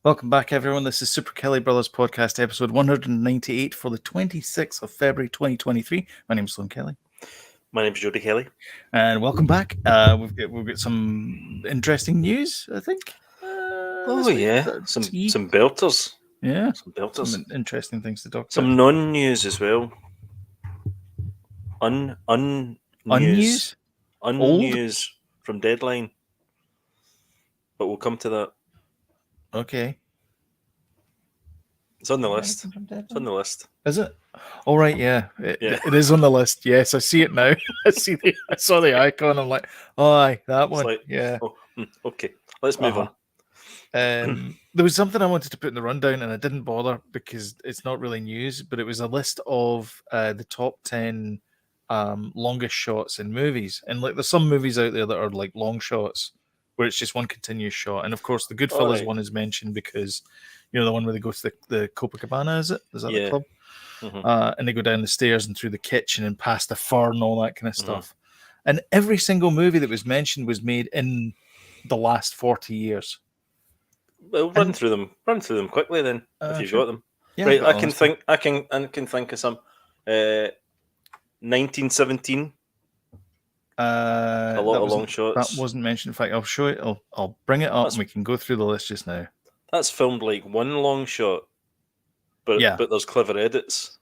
Welcome back, everyone. This is Super Kelly Brothers Podcast, episode 198 for the 26th of February 2023. My name is Sloan Kelly. My name's Jody Kelly. And welcome back. We've got some interesting news, I think. Oh yeah, some belters. Yeah, some belters. some interesting things to talk about. Some non-news as well. Unnews? Unnews from Deadline. But we'll come to that. Okay. It's on the list. It's on the list. Is it? All right, yeah. Yeah. It is on the list. Yes, I see it now. I saw the icon. I'm like, oh, aye, that one. like- Yeah. Oh, okay. Let's move on. There was something I wanted to put in the rundown, and I didn't bother because it's not really news. But it was a list of the top 10 longest shots in movies, and like there's some movies out there that are like long shots where it's just one continuous shot. And of course, the Goodfellas right. one is mentioned because the one where they go to the Copacabana, is that the Yeah. club? Mhm. And they go down the stairs and through the kitchen and past the fur and all that kind of Mhm. stuff. And every single movie that was mentioned was made in the last 40 years. Well, run through them quickly then, if you've sure. got them. Yeah, Right, I've got I all can this stuff. think. I can think of some. 1917. A lot of long shots. That wasn't mentioned. In fact, I'll show it. I'll bring it up That's- and we can go through the list just now. That's filmed like one long shot, but Yeah. but there's clever edits.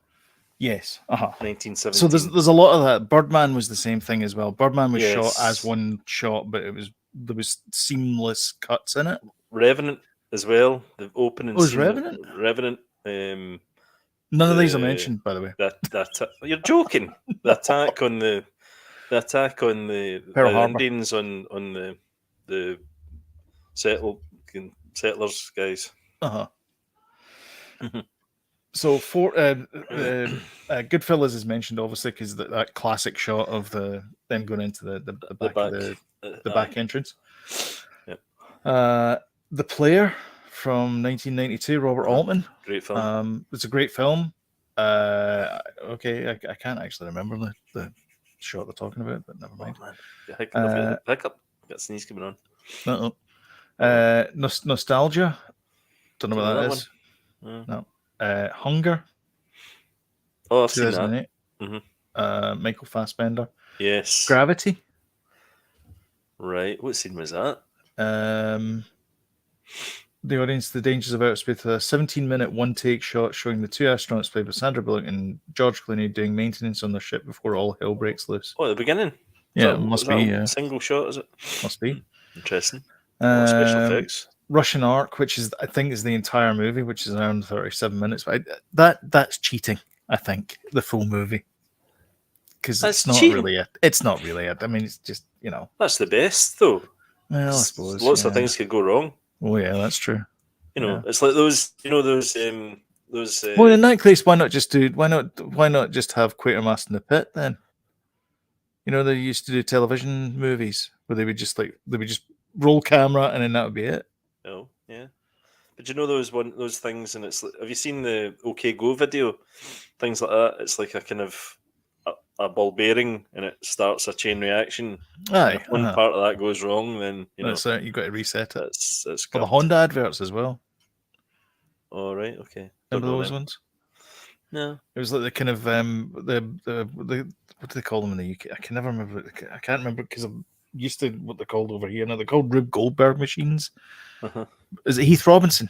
Yes. 1917. So there's a lot of that. Birdman was the same thing as well. Birdman was shot Yes. as one shot, but there was seamless cuts in it. Revenant as well. The opening. Oh, is scene. Revenant? Revenant. None of these are the- mentioned, by the way. That you're joking. The attack on the Pearl Harbor. Indians on the settlers guys. Mhm. So for Goodfellas is mentioned obviously because that classic shot of them going into the back of the back entrance. Yep. The Player from 1992, Robert Altman. Great film. It's a great film. Okay, I can't actually remember the shot they're talking about, but never mind. Oh, man. Hiccup. Got a sneeze coming on. Nostalgia. Don't know what that is. One. No. Hunger. Oh, I've seen that. 2008. Mhm. Michael Fassbender. Yes. Gravity. Right. What scene was that? The Audience, The Dangers of Outer Space, a 17-minute one-take shot showing the two astronauts played by Sandra Bullock and George Clooney doing maintenance on their ship before all hell breaks loose. Oh, at the beginning? Yeah, it must be. A single shot, is it? Must be. Interesting. Special effects. Russian Ark, which I think is the entire movie, which is around 37 minutes. But that's cheating, I think, the full movie. Because it's not really it. It's not really it. I mean, it's just, That's the best, though. Well, I suppose. Lots of things could go wrong. Oh, yeah, that's true. It's like those, those. Well, in that case, why not just have Quatermass in the Pit then? They used to do television movies where they would just roll camera and then that would be it. Oh, yeah. But those things, and it's like, have you seen the OK Go video? Things like that. It's like a kind of a ball bearing, and it starts a chain reaction. Aye. If one part of that goes wrong, then you've got to reset it. It's for the Honda adverts as well. Oh, right, okay. Remember those ones? No. It was like the kind of the what do they call them in the UK? I can never remember. I can't remember because I'm used to what they're called over here. Now they're called Rube Goldberg machines. Is it Heath Robinson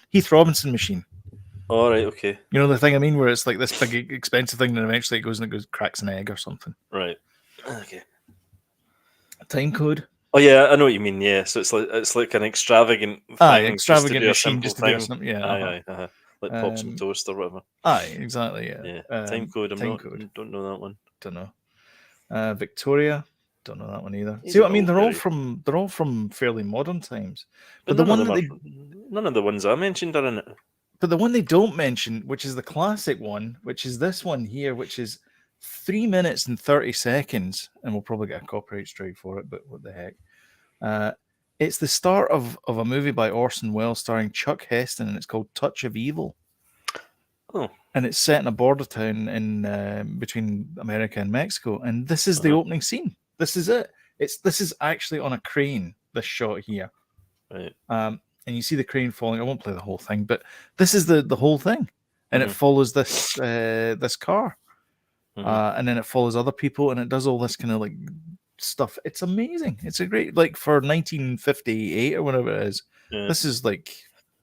machine? All right, okay. You know the thing I mean, where it's like this big expensive thing, and eventually it goes cracks an egg or something. Right. Okay. Time code. Oh yeah, I know what you mean. Yeah, so it's like an extravagant thing, extravagant machine just to do something. Yeah. Aye. Like pop some toast or whatever. Aye, exactly. Yeah. Time code. Code. Don't know that one. Don't know. Victoria. Don't know that one either. See what I mean? They're all from fairly modern times. But the one none of the ones I mentioned are in it. But the one they don't mention, which is the classic one, which is this one here, which is 3 minutes and 30 seconds, and we'll probably get a copyright strike for it, but what the heck. It's the start of a movie by Orson Welles starring Chuck Heston, and it's called Touch of Evil. Oh. And it's set in a border town in between America and Mexico, and this is the opening scene. This is it. This is actually on a crane, this shot here. Right. and you see the crane falling. I won't play the whole thing, but this is the whole thing, and it Mhm. follows this car, Mhm. and then it follows other people, and it does all this kind of like stuff. It's amazing. It's a great, like, for 1958 or whatever it is. Yeah. This is like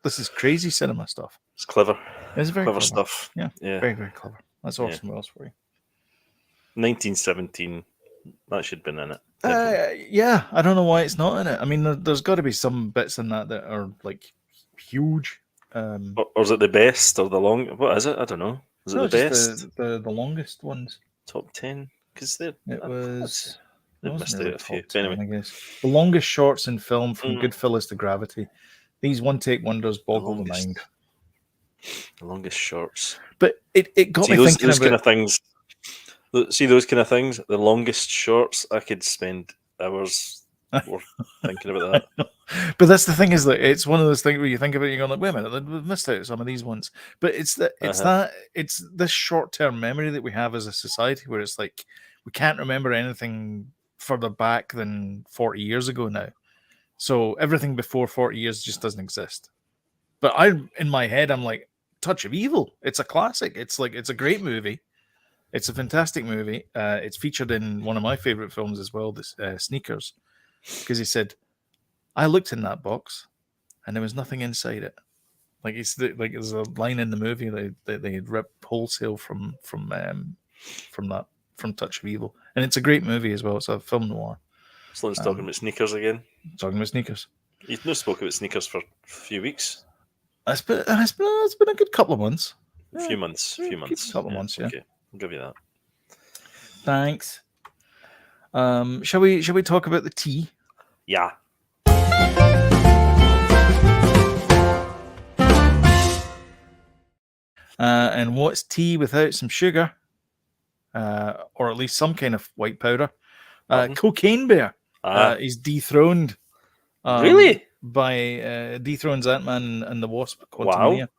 this is crazy cinema stuff. It's clever. It's very Clever clever. stuff. Yeah, Yeah. very very clever. That's Yeah. Orson Welles for you. 1917. That should have been in it. Definitely. Yeah, I don't know why it's not in it. I mean, there's got to be some bits in that are like huge. Or is it the best or the long? What is it? I don't know. Is it No, the just best? the longest ones. Top 10? Because they're. It was. It They've wasn't missed really out a few. top But 10, anyway, I guess. The longest shorts in film, from Mm. Goodfellas to Gravity. These one take wonders boggle the longest- mind. the longest shorts. But it got See me those thinking those about. kind of things. See those kind of things. The longest shorts. I could spend hours thinking about that. But that's the thing, is that it's one of those things where you think about it, you're going like, wait a minute, we've missed out some of these ones. But it's it's this short term memory that we have as a society, where it's like we can't remember anything further back than 40 years ago now. So everything before 40 years just doesn't exist. But in my head, I'm like, Touch of Evil. It's a classic. It's a great movie. It's a fantastic movie. It's featured in one of my favorite films as well, this Sneakers, because he said, I looked in that box and there was nothing inside it. Like there's a line in the movie that they had ripped wholesale from Touch of Evil, and it's a great movie as well. It's a film noir. Sloan's talking about sneakers again. Talking about sneakers. You've not spoke about sneakers for a few weeks. It's been a good couple of months. A few months. Couple of months, yeah. Okay, I'll give you that. Thanks. Shall we talk about the tea? Yeah. And what's tea without some sugar, or at least some kind of white powder? Cocaine Bear is dethroned. Really? By dethrones Ant-Man and the Wasp. Wow. Yep.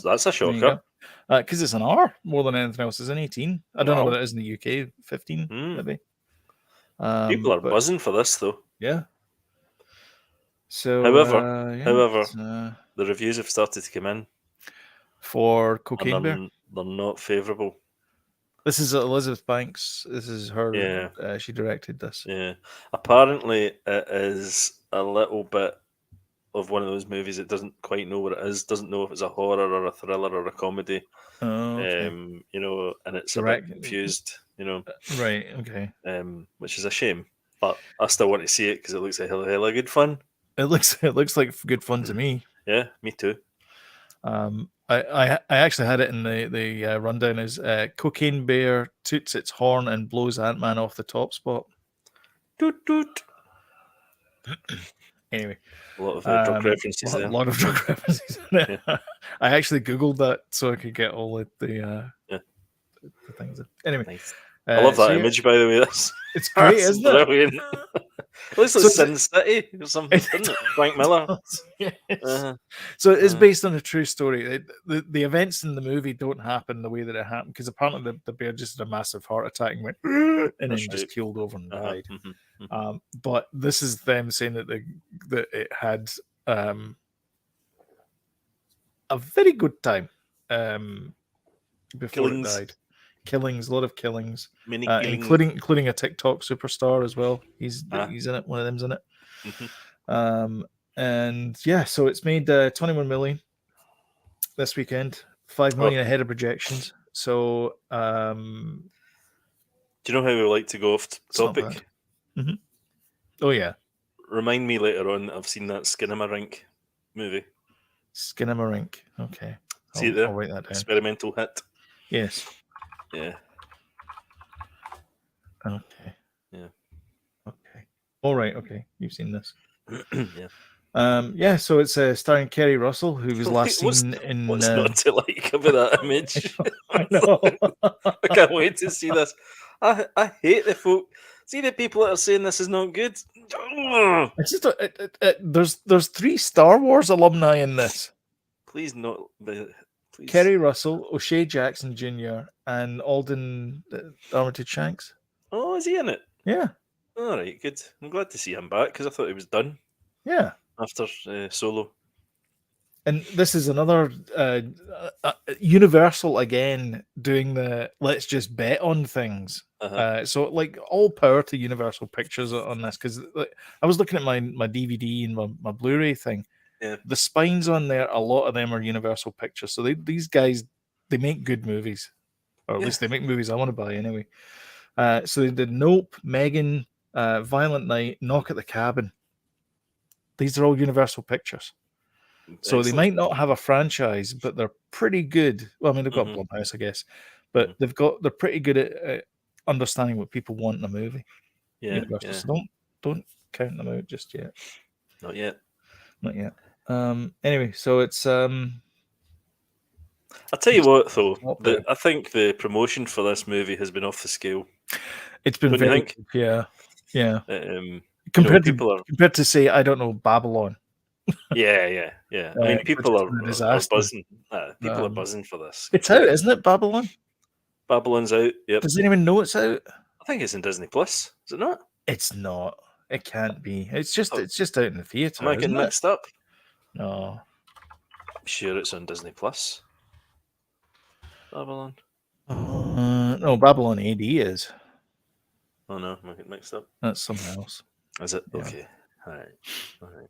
That's a shocker. Because it's an R more than anything else. It's an 18. I don't know what it is in the UK. 15, maybe. People are buzzing for this, though. Yeah. So, however, the reviews have started to come in for Cocaine Bear. They're not favourable. This is Elizabeth Banks. This is her. Yeah. She directed this. Yeah. Apparently, it is a little bit of one of those movies that doesn't quite know what it is, doesn't know if it's a horror or a thriller or a comedy. Oh, okay. And it's a bit confused, Right, okay. Which is a shame. But I still want to see it because it looks a hella good fun. It looks like good fun to me. Yeah, me too. I actually had it in the rundown as Cocaine Bear toots its horn and blows Ant-Man off the top spot. Toot toot. Anyway, a lot of drug references there. A lot of drug references in it. Yeah. I actually googled that so I could get all the things. Anyway, nice. I love that image, by the way. It's great, isn't it? Brilliant. It looks like Sin City or something, doesn't it? Frank Miller. Yes. So it's based on a true story. The events in the movie don't happen the way that it happened, because apparently the bear just had a massive heart attack and went and then just keeled over and died. But this is them saying that it had a very good time before it died. Killings, a lot of killings, including a TikTok superstar as well. He's in it. One of them's in it. And yeah, so it's made 21 million this weekend, 5 million ahead of projections. So, do you know how we like to go off topic? Mm-hmm. Oh yeah. Remind me later on that I've seen that Skinamarink movie. Skinamarink. Okay. See it there? I'll write that down. Experimental hit. Yes. Yeah. Okay. Yeah. Okay. All right. Okay. You've seen this. Yeah. So it's starring Kerry Russell, who was last seen in. What's not to like about that image? I know. I can't wait to see this. I hate the folk. See the people that are saying this is not good. It's just there's 3 Star Wars alumni in this. Please not. Please. Kerry Russell, O'Shea Jackson Jr., and Alden Armitage Shanks. Oh, is he in it? Yeah. All right, good. I'm glad to see him back because I thought he was done. Yeah. After Solo. And this is another Universal again doing the let's just bet on things. So like all power to Universal Pictures on this because like, I was looking at my DVD and my Blu-ray thing. Yeah. The spines on there, a lot of them are Universal Pictures. So these guys they make good movies, or at Yeah. least they make movies I want to buy anyway. So they did Nope, Megan, Violent Night, Knock at the Cabin. These are all Universal Pictures. So they Excellent. might not have a franchise, but they're pretty good. Well, I mean, they've got Mhm. Blumhouse, I guess, but they're pretty good at understanding what people want in a movie. Yeah. Universal. Yeah. So don't count them out just yet. Not yet. Not yet. Anyway, so it's I'll tell you what, though. up there. I think the promotion for this movie has been off the scale. It's been Don't you very think? good, yeah, yeah. You know, Compared people are. to say, I don't know, Babylon. Yeah, yeah, yeah. I mean, Which people has been a are disaster. buzzing. People are buzzing for this. It's out, isn't it? Babylon. Babylon's out. Yep. Does anyone know it's out? I think it's in Disney Plus. Is it not? It's not. It can't be. It's just Oh, out in the theater. am I getting Isn't it? mixed up? No. I'm sure it's on Disney Plus. Babylon. No, Babylon AD is. Oh no, am I getting mixed up? That's something else. Is it? Yeah. Okay. All right.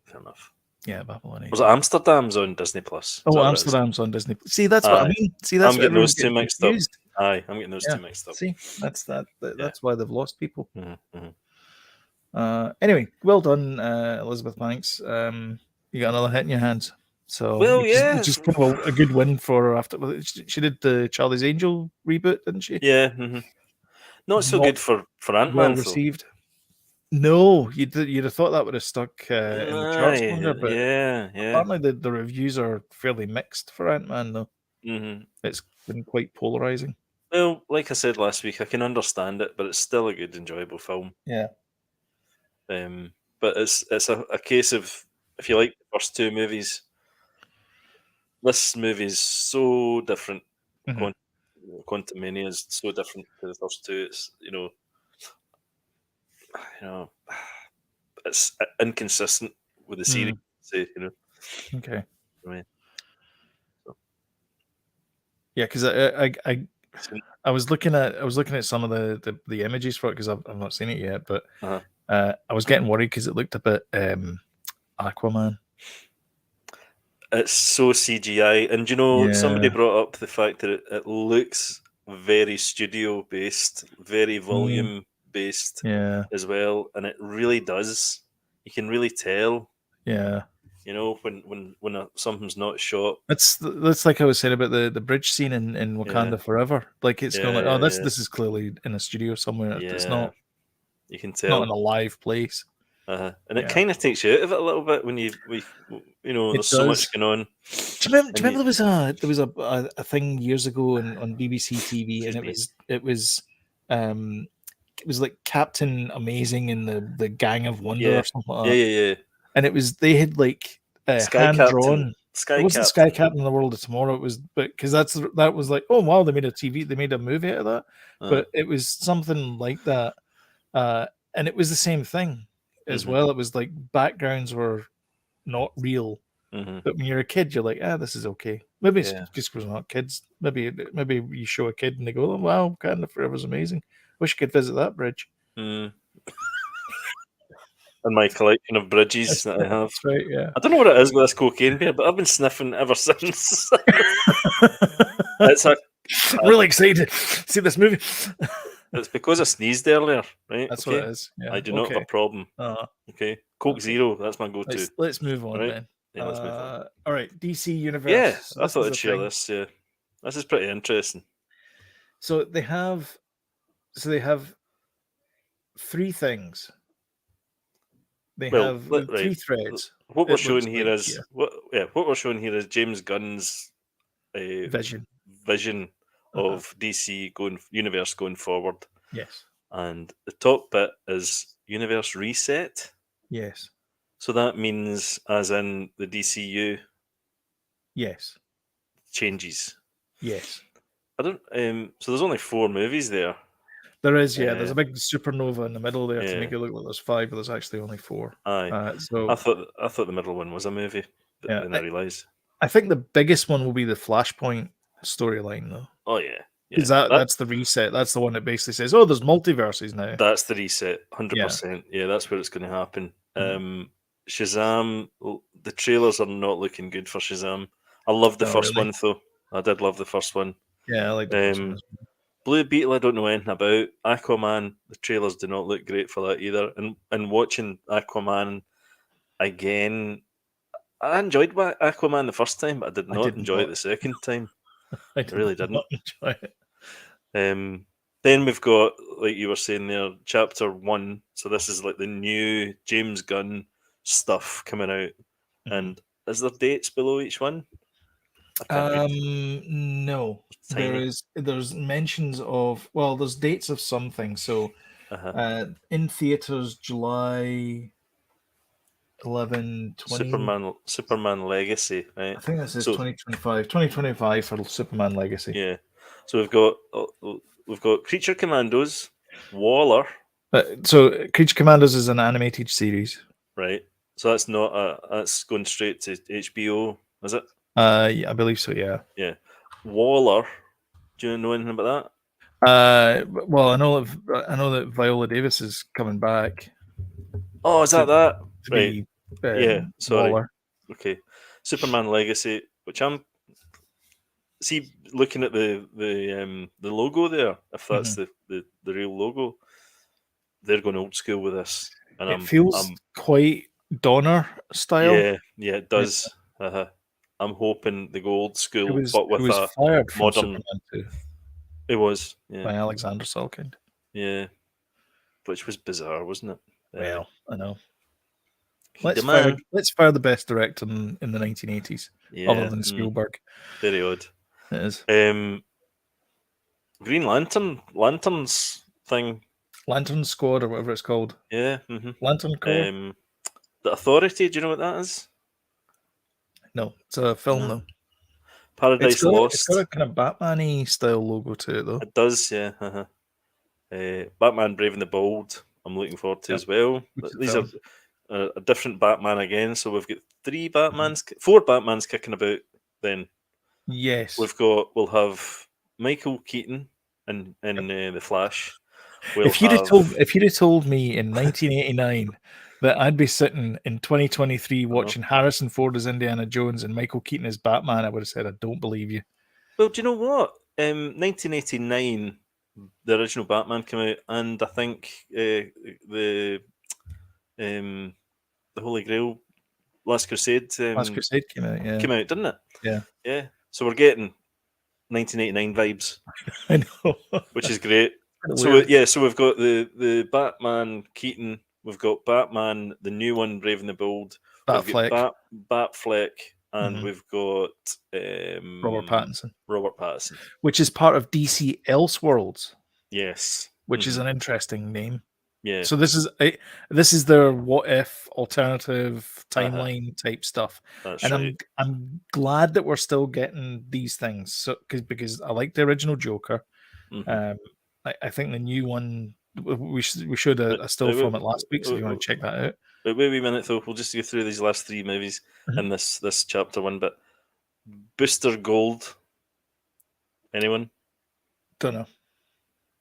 Fair enough. Yeah, Babylon AD. Was it Amsterdam's on Disney Plus? Oh, Amsterdam's on Disney. See, that's what I mean. See, that's I'm what getting those everyone's two mixed confused. up. Aye, I'm getting those Yeah. two mixed up. See, that's that. That's why they've lost people. Mm-hmm. Anyway, well done, Elizabeth Banks. You got another hit in your hands. So, Well, which is kind of a good win for her after. She did the Charlie's Angel reboot, didn't she? Yeah. Mm-hmm. Not so good for Ant-Man, well though. received. No, you'd have thought that would have stuck in the charts longer, but yeah. apparently the reviews are fairly mixed for Ant-Man, though. Mm-hmm. It's been quite polarizing. Well, like I said last week, I can understand it, but it's still a good, enjoyable film. Yeah. But it's a case of, if you like the first two movies, this movie is so different. Mm-hmm. Quantumania is so different to the first two. It's it's inconsistent with the series. Okay. I mean, yeah, because I was looking at some of the images for it because I've not seen it yet, but I was getting worried because it looked a bit Aquaman. It's so CGI, and somebody brought up the fact that it looks very studio based, very volume based, as well, and it really does. You can really tell. Yeah. When something's not shot. That's like I was saying about the bridge scene in Wakanda Forever. Like it's going like, this is clearly in a studio somewhere. Yeah. It's not. You can tell. Not in a live place. And it kind of takes you out of it a little bit when there's so much going on. Do you remember there was a thing years ago on BBC TV, and it was like Captain Amazing and the Gang of Wonder or something like that. Yeah. And they had like hand drawn. It wasn't Sky Captain in the World of Tomorrow. It was, but because that was like, oh wow, they made a movie out of that. But it was something like that, and it was the same thing as well. It was like backgrounds were not real, but when you're a kid, you're like, this is okay. Maybe it's just because we're not kids. Maybe you show a kid and they go, oh wow, Wakanda Forever's amazing. Wish I could visit that bridge. And my collection of bridges that I have. That's right, yeah. I don't know what it is with this cocaine beer, but I've been sniffing ever since. I'm really excited to see this movie. It's because I sneezed earlier, right? That's what it is. Yeah. I do not have a problem. Okay. Coke Zero, that's my go-to. Let's move on then. Yeah, let's move on. All right, DC Universe. Yeah, I thought I'd share this. Yeah, this is pretty interesting. So they have three things. They have three threads. What we're showing here is what we're showing here is James Gunn's vision of DC universe going forward. Yes. And the top bit is universe reset. Yes. So that means, as in the DCU. Yes. Changes. Yes. I don't. So there's only 4 movies there. There is, yeah. There's a big supernova in the middle there to make it look like there's 5, but there's actually only 4. Aye. So I thought the middle one was a movie, but then I realised I think the biggest one will be the Flashpoint storyline, though. Oh yeah, Because that's the reset. That's the one that basically says, "Oh, there's multiverses now." That's the reset, Yeah. 100%. Yeah, that's where it's going to happen. Mhm. Shazam, the trailers are not looking good for Shazam. I loved the Oh, first really? one though. I did love the first one. Yeah, I like the first one Um, as well. Blue Beetle, I don't know anything about. Aquaman, the trailers do not look great for that either. And watching Aquaman again, I enjoyed Aquaman the first time, but I did I not did enjoy not. it the second time. I I did really not didn't. enjoy it. Then we've got, like you were saying there, Chapter 1. So this is like the new James Gunn stuff coming out. Mhm. And is there dates below each one? I can't read. No. It's tiny. There's mentions of, well, there's dates of something. So, Uh-huh. in theaters, July 11, 20. Superman Legacy, right? I think that says So 2025. 2025 for Superman Legacy. yeah. So we've got Creature Commandos, Waller, So, Creature Commandos is an animated series. right? So that's going straight to HBO, is it? Yeah, I believe so. Yeah. Yeah. Waller. Do you know anything about Well, I know that Viola Davis is coming back that? Oh, is to that? to Right. be Yeah, sorry. Waller. Okay. Superman Legacy, which I'm looking at the logo there, if that's Mhm. the real logo, they're going old school with this. And It feels I'm quite Donner style. yeah, it Yeah. does. Uh-huh. I'm hoping they go old Who school, was but who with was a fired from modern. Superman 2 It was, yeah, by Alexander Salkind. yeah, which was bizarre, wasn't it? Well, I know. He the man, Let's fire the best director in the 1980s, other yeah, than Spielberg. very odd. It is. Green Lanterns thing, Lantern Squad or whatever it's called. yeah. Lantern Corps? The Authority. Do you know what that is? No, it's a film No. though. Paradise It's got Lost. a kind of Batman-y style logo to it though. It does, yeah. Batman Brave and the Bold. I'm looking forward to Yep, as well. good These are film. a different Batman again. So we've got Mhm. four Batmans kicking about. Then Yes. we'll have Michael Keaton in the Flash. We'll If you'd have told me in 1989 that I'd be sitting in 2023 I know. watching Harrison Ford as Indiana Jones and Michael Keaton as Batman, I would have said, I don't believe you. Well, do you know what? 1989, the original Batman came out, and I think the um, the Holy Grail, Last Crusade, Last Crusade came out, yeah. came out, didn't it? Yeah. Yeah. So we're getting 1989 vibes, I know. which is great. Kinda So weird. yeah, so we've got the Batman Keaton, we've got Batman, the new one, Brave and the Bold, we've got Batfleck. Batfleck, and Mhm. we've got Robert Pattinson. Robert Pattinson. Which is part of DC Elseworlds, Yes. which is an interesting name. Yeah. So this is their what if alternative Uh-huh. timeline type stuff, That's and right. I'm glad that we're still getting these things. So because I like the original Joker, Mhm. um, I think the new one we showed a still Wait, from it last week. So if you want to check that out, wait a minute though. We'll just go through these last three movies Mhm. in this chapter one bit. Booster Gold. Anyone? Don't know,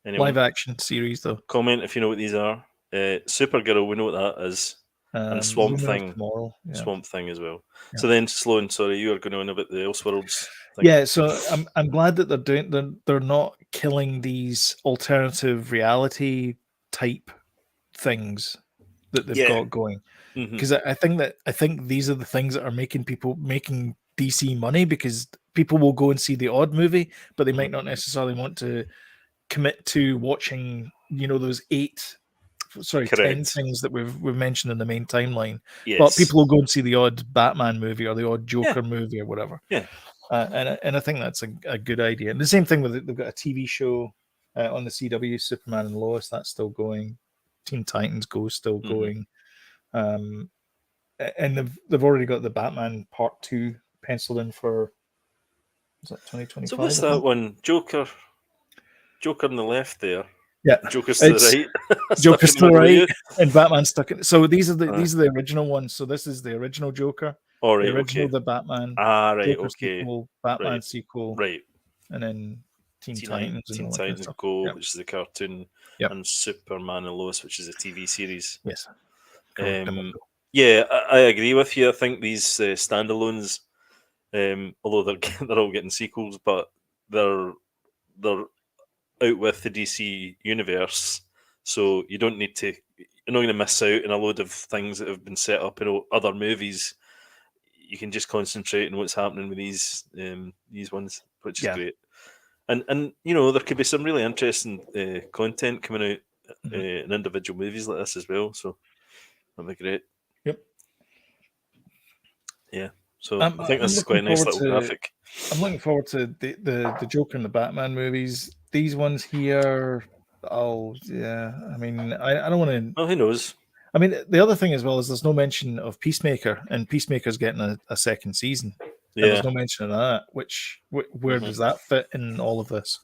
Anyone? live action series though. Comment if you know what these are. Supergirl, we know what that is, and Lumen of Tomorrow, yeah, Swamp Thing as well. yeah. So then, Sloan, sorry, you are going on about the Elseworlds thing. Yeah, so I'm glad that they're not killing these alternative reality type things that they've Yeah. got going, hmm because I think these are the things that are making DC money, because people will go and see the odd movie, but they hmm might not necessarily want to commit to watching those 10 Correct. things that we've mentioned in the main timeline. But Yes. people will go and see the odd Batman movie or the odd Yeah. Joker movie or whatever. Yeah. And I think that's a good idea. And the same thing with they've got a TV show on the CW, Superman and Lois, that's still going. Teen Titans Go still hmm going. And they've already got the Batman Part 2 penciled in for, is that So 2025? what's I that think. one? Joker on the left there. Yeah, Joker's to it's the right, stuck Joker's in the to the middle of right, you. and Batman stuck in. So these are the original ones. So this is the original Joker, All the right, original okay. the Batman, Right, Joker okay. sequel, Batman Right, sequel, right. and then Teen Titans and Teen all that kind of Titans stuff. Go, Yep. which is the cartoon, Yep. and Superman and Lois, which is a TV series. Yes. Yeah, I agree with you. I think these standalones, although they're all getting sequels, but they're out with the DC universe, so you don't need to. You're not going to miss out on a load of things that have been set up in other movies. You can just concentrate on what's happening with these ones, which is great. And there could be some really interesting content coming out in individual movies like this as well. So that'd be great. Yep. Yeah. So I think this is looking quite a nice forward little to. graphic. I'm looking forward to the Joker and the Batman movies. These ones here. Oh yeah. I mean, I don't want to. Well, who knows? I mean, the other thing as well is there's no mention of Peacemaker, and Peacemaker's getting a second season. Yeah. And there's no mention of that. Where does that fit in all of this?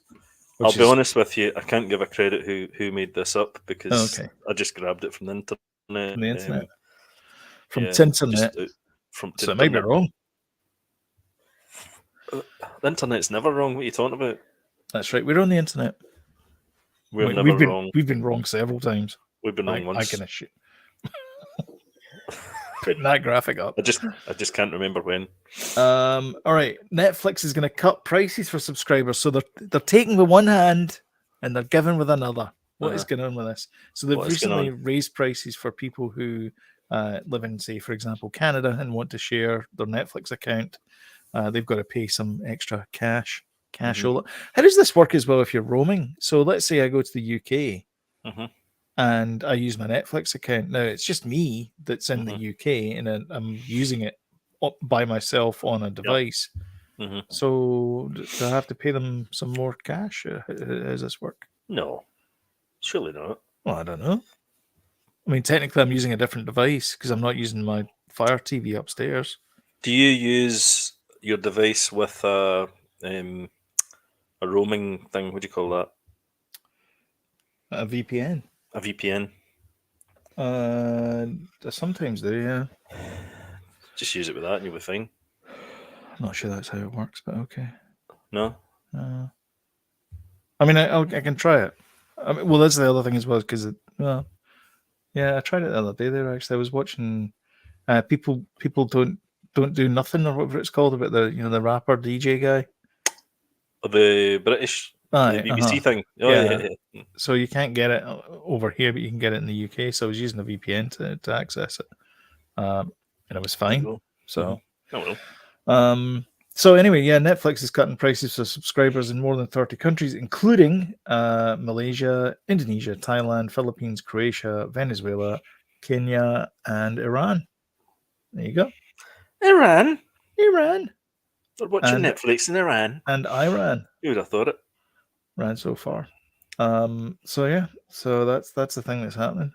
I'll be honest with you, I can't give a credit who made this up because I just grabbed it from the internet. From the internet. From Yeah, Tinternet. from So it might be wrong. The internet's never wrong. What are you talking about? That's right. We're on the internet. We're never wrong. We've been wrong several times. We've been wrong once. I can assure. Putting that graphic up. I just can't remember when. All right. Netflix is going to cut prices for subscribers, so they're taking with one hand and they're giving with another. What is going on with this? So they've recently raised prices for people who live in, say, for example, Canada and want to share their Netflix account. They've got to pay some extra cash. How does this work as well if you're roaming? So let's say I go to the UK and I use my Netflix account. Now it's just me that's in the UK and I'm using it by myself on a device. So do I have to pay them some more cash? How does this work? No, surely not. Well, I don't know. I mean, technically I'm using a different device because I'm not using my Fire TV upstairs. Do you use your device with a roaming thing? What do you call that? A VPN. A VPN. I sometimes do, yeah. Just use it with that and you'll be fine. I'm not sure that's how it works, but okay. No? I mean, I can try it. I mean, well, that's the other thing as well, because, yeah, I tried it the other day there, actually. I was watching people don't do nothing, or whatever it's called, about the rapper DJ guy. The British the BBC thing. Oh, yeah. So you can't get it over here, but you can get it in the UK. So I was using a VPN to access it, and it was fine. So, so anyway, yeah, Netflix is cutting prices for subscribers in more than 30 countries, including Malaysia, Indonesia, Thailand, Philippines, Croatia, Venezuela, Kenya, and Iran. There you go. Iran. They're watching Netflix in Iran. And Iran. You would have thought it. Right so far. So yeah, so that's the thing that's happening.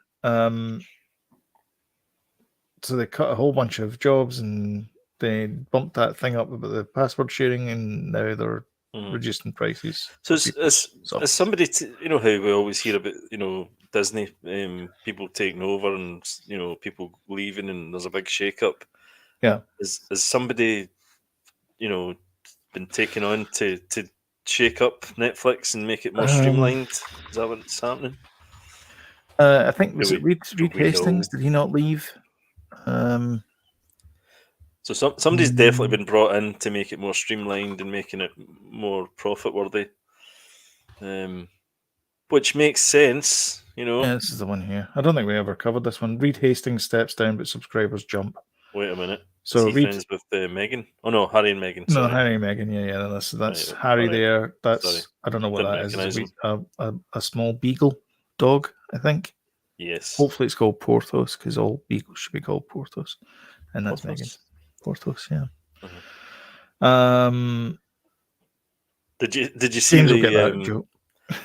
So they cut a whole bunch of jobs and they bumped that thing up about the password sharing, and now they're reducing prices. So as somebody, how we always hear about Disney people taking over and people leaving and there's a big shake up. Yeah. Is somebody been taken on to shake up Netflix and make it more streamlined? Is that what's happening? I think was it Reed Hastings? Did he not leave? So somebody's definitely been brought in to make it more streamlined and making it more profit worthy. Which makes sense, Yeah, this is the one here. I don't think we ever covered this one. Reed Hastings steps down, but subscribers jump. Wait a minute. So is he friends with Meghan? Oh no, Harry and Meghan. Sorry. No, Harry and Meghan. Yeah. That's right, Harry there. That's I don't know what that is. A small beagle dog, I think. Yes. Hopefully it's called Porthos, because all beagles should be called Porthos, and that's Meghan. Porthos, yeah. Did you see James the will get that joke.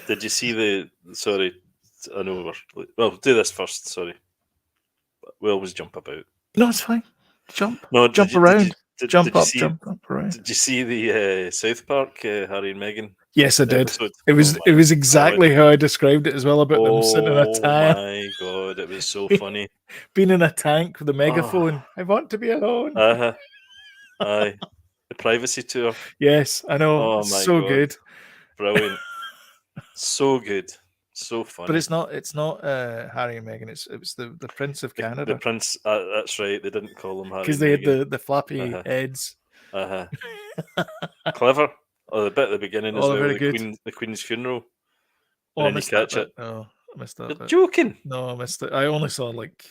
Did you see the? Sorry, I know. Well, do this first. Sorry, we always jump about. No, it's fine. Jump. No, jump around. Jump up around. Did you see the South Park Harry and Meghan? Yes, I did. episode. It Oh was my it was god! exactly how I described it as well, about them sitting in a Oh tank, my god! It was so funny. being in a tank with a Oh, megaphone. I want to be alone. aye, the privacy tour. Yes, I know. Oh It's my so god! good. Brilliant. So good. So But funny. it's not Harry and Meghan. It was the Prince of The Canada, prince. That's right. They didn't call him Harry because and they had Meghan. the flappy Uh-huh. heads. Uh-huh. Clever. Oh, the bit at the beginning as Oh, well. very good. The Queen's funeral, Oh, and I then you missed that catch bit. it. No, I missed You're that bit. joking. No, I missed it. I only saw like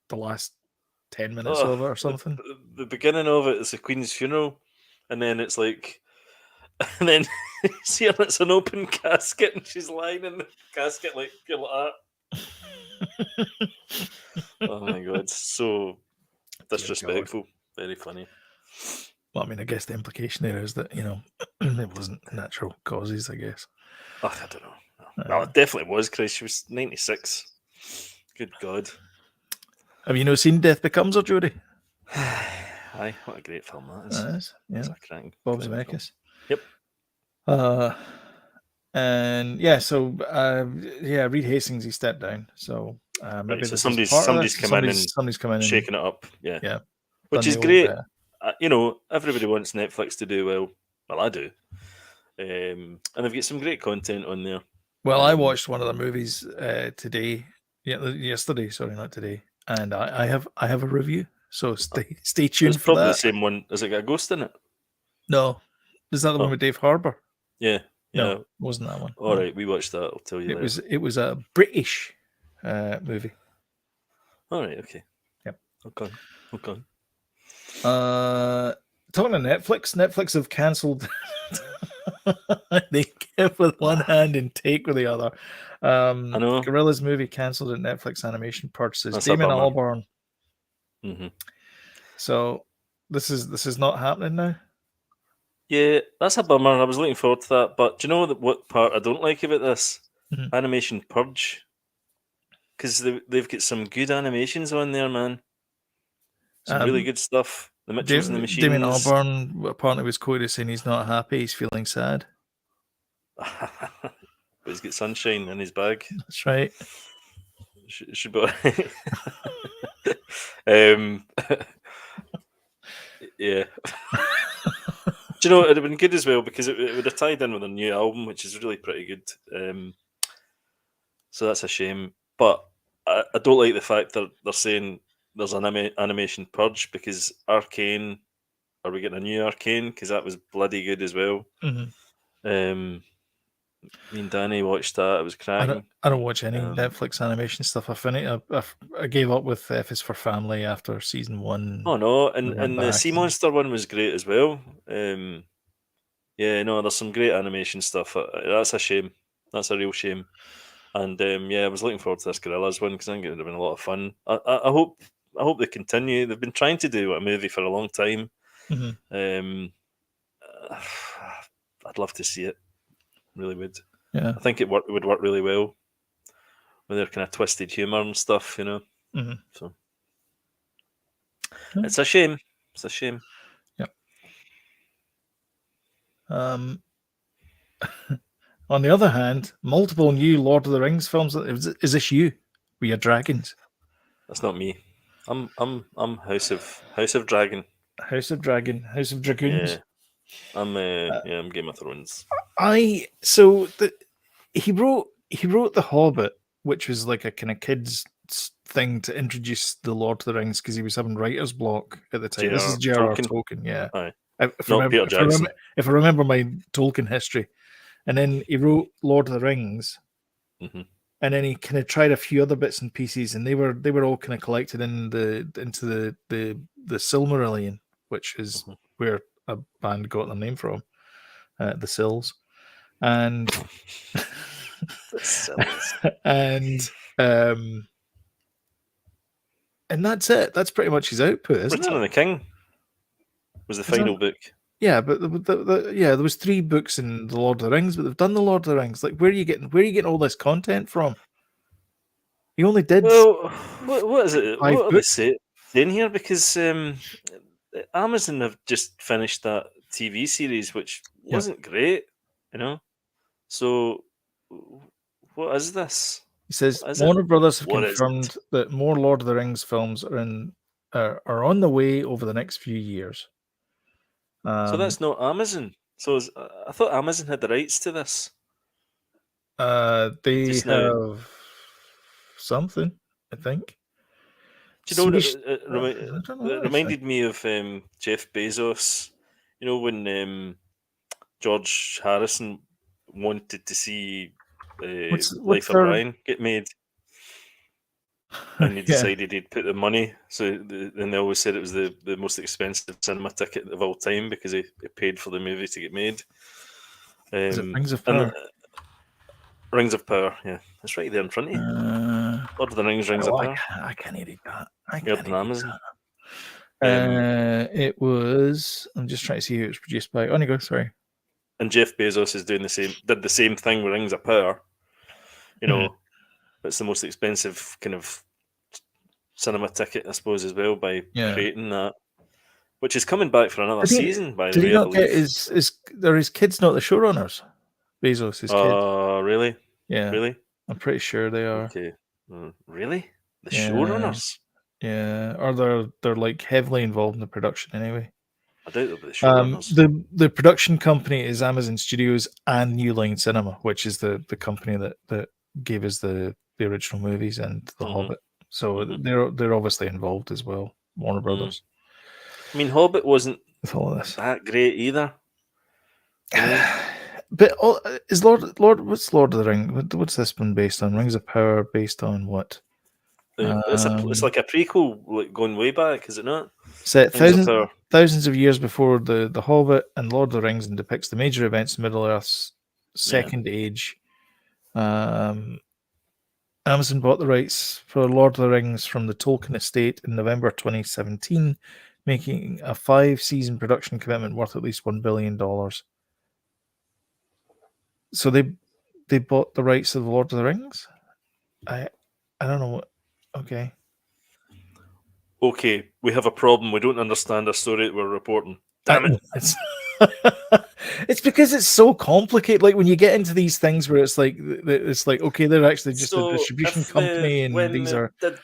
the last 10 minutes Oh, of it or something. the beginning of it is the Queen's funeral, and then it's like, and then you see her, it's an open casket, and she's lying in the casket like you're like that. Oh my god, so Dear God. disrespectful. Very funny. Well, I mean, I guess the implication there is that, it wasn't natural causes, I guess. Oh, I don't know. No, it definitely was. Christ, she was 96. Good God. Have you seen Death Becomes Her, Jodie? Aye, what a great film that is. Yes, yeah. It's a cracking Bob film. Zemeckis. Yep. And yeah, so Reed Hastings, he stepped down. So maybe Right, so this is part of somebody's this. come in and Somebody's come in and shaking it up. Yeah. yeah, Which done is the old. great. Everybody wants Netflix to do well. Well, I do. And they've got some great content on there. Well, I watched one of the movies today. Yeah, yesterday. Sorry, not today. And I have a review. So stay tuned It's for probably that. the same one. Has it got a ghost in it? No, is that the one with Dave Harbour? Yeah. No, it wasn't that one. All right, we watched that. I'll tell you It later. was a British movie. All right. Okay. Yep. Okay. Talking to Netflix have cancelled. They give with one hand and take with the other. I know. Gorilla's movie cancelled at Netflix Animation purchases. That's Damon a bummer. Albarn. Mm-hmm. So this is not happening now. Yeah, that's a bummer. I was looking forward to that, but do you know what part I don't like about this? Mm-hmm. Animation Purge. Because they've got some good animations on there, man. Some really good stuff. The Mitchells and the Machines. Damien Albarn apparently was quoted saying he's not happy, he's feeling sad. But he's got sunshine in his bag. That's right. Should be yeah. Do you know, it'd have been good as well because it would have tied in with a new album, which is really pretty good. So that's a shame. But I don't like the fact that they're saying there's an animation purge because Arcane, are we getting a new Arcane? Because that was bloody good as well. Mm-hmm. Me and Danny watched that. It was cracking. I don't watch any Netflix animation stuff. I gave up with F is for Family after season 1. Oh no, and the Sea Monster one was great as well. Yeah, no, there's some great animation stuff. That's a shame. That's a real shame. And I was looking forward to this Gorillaz one because I think it would have been a lot of fun. I hope they continue. They've been trying to do a movie for a long time. Mm-hmm. I'd love to see it. Really would. Yeah, I think it would work really well with their kind of twisted humor and stuff. Mm-hmm. So it's a shame. It's a shame. Yeah. On the other hand, multiple new Lord of the Rings films. Is this you? We are dragons. That's not me. I'm House of Dragon. House of Dragon. House of Dragoons. Yeah. I'm Game of Thrones. He wrote The Hobbit, which was like a kind of kids thing to introduce the Lord of the Rings because he was having writer's block at the time. This is J.R.R. Tolkien, yeah. Aye. If I remember my Tolkien history. And then he wrote Lord of the Rings, mm-hmm. and then he kind of tried a few other bits and pieces, and they were all kind of collected into the Silmarillion, which is mm-hmm. where a band got their name from, the Sills, and and that's it. That's pretty much his output, isn't Return it? of the King was the final book. Yeah, but there was 3 books in the Lord of the Rings, but they've done the Lord of the Rings. Like, where are you getting all this content from? He only did. Well, what is it? 5 what books. are they saying here? Because Amazon have just finished that TV series, which wasn't great. So, what is this? He says What is it? Warner Brothers have What is it? confirmed that more Lord of the Rings films are on the way over the next few years. So that's not Amazon. So I thought Amazon had the rights to this They just now. have something, I think. Do you know what Swedish. I don't know it actually. reminded me of Jeff Bezos? You know when George Harrison wanted to see What's Life of their Brian get made, and he yeah? decided he'd put the money. And they always said it was the most expensive cinema ticket of all time because he paid for the movie to get made. Is it Rings of And Power? Rings of Power, yeah, it's right there in front of you. Lord of the Rings, Rings of Oh, Power. I can't read that. I You're can't on read Amazon. that. It was. I'm just trying to see who it was produced by. On you go. Sorry. And Jeff Bezos is doing did the same thing with Rings of Power. You know, it's the most expensive kind of cinema ticket, I suppose, as well, by Yeah. creating that, which is coming back for another Did he? season, by the Did he way, I not get believe. his? Are his kids not the showrunners? Bezos, his kids. Really? Yeah, Really? I'm pretty sure they are. Okay. Really? The Yeah, showrunners? yeah. Or they're like heavily involved in the production anyway. I doubt they'll be the showrunners. The production company is Amazon Studios and New Line Cinema, which is the company that gave us the original movies and The hmm Hobbit. So hmm they're obviously involved as well. Warner Mm. Brothers I mean, Hobbit wasn't with all of this. that great either, you know? But is what's Lord of the Ring? What's this one based on? Rings of Power based on what? It's like a prequel, like going way back, is it not? Set Rings of Power. thousands of years before the Hobbit and Lord of the Rings, and depicts the major events in Middle Earth's Yeah. Second Age. Amazon bought the rights for Lord of the Rings from the Tolkien estate in November 2017, making a 5-season production commitment worth at least $1 billion. So they bought the rights of the Lord of the Rings. I don't know what. Okay. Okay, we have a problem. We don't understand a story that we're reporting. Damn it. It's it's because it's so complicated. Like when you get into these things where it's like okay, they're actually just a So distribution if company, and when these are the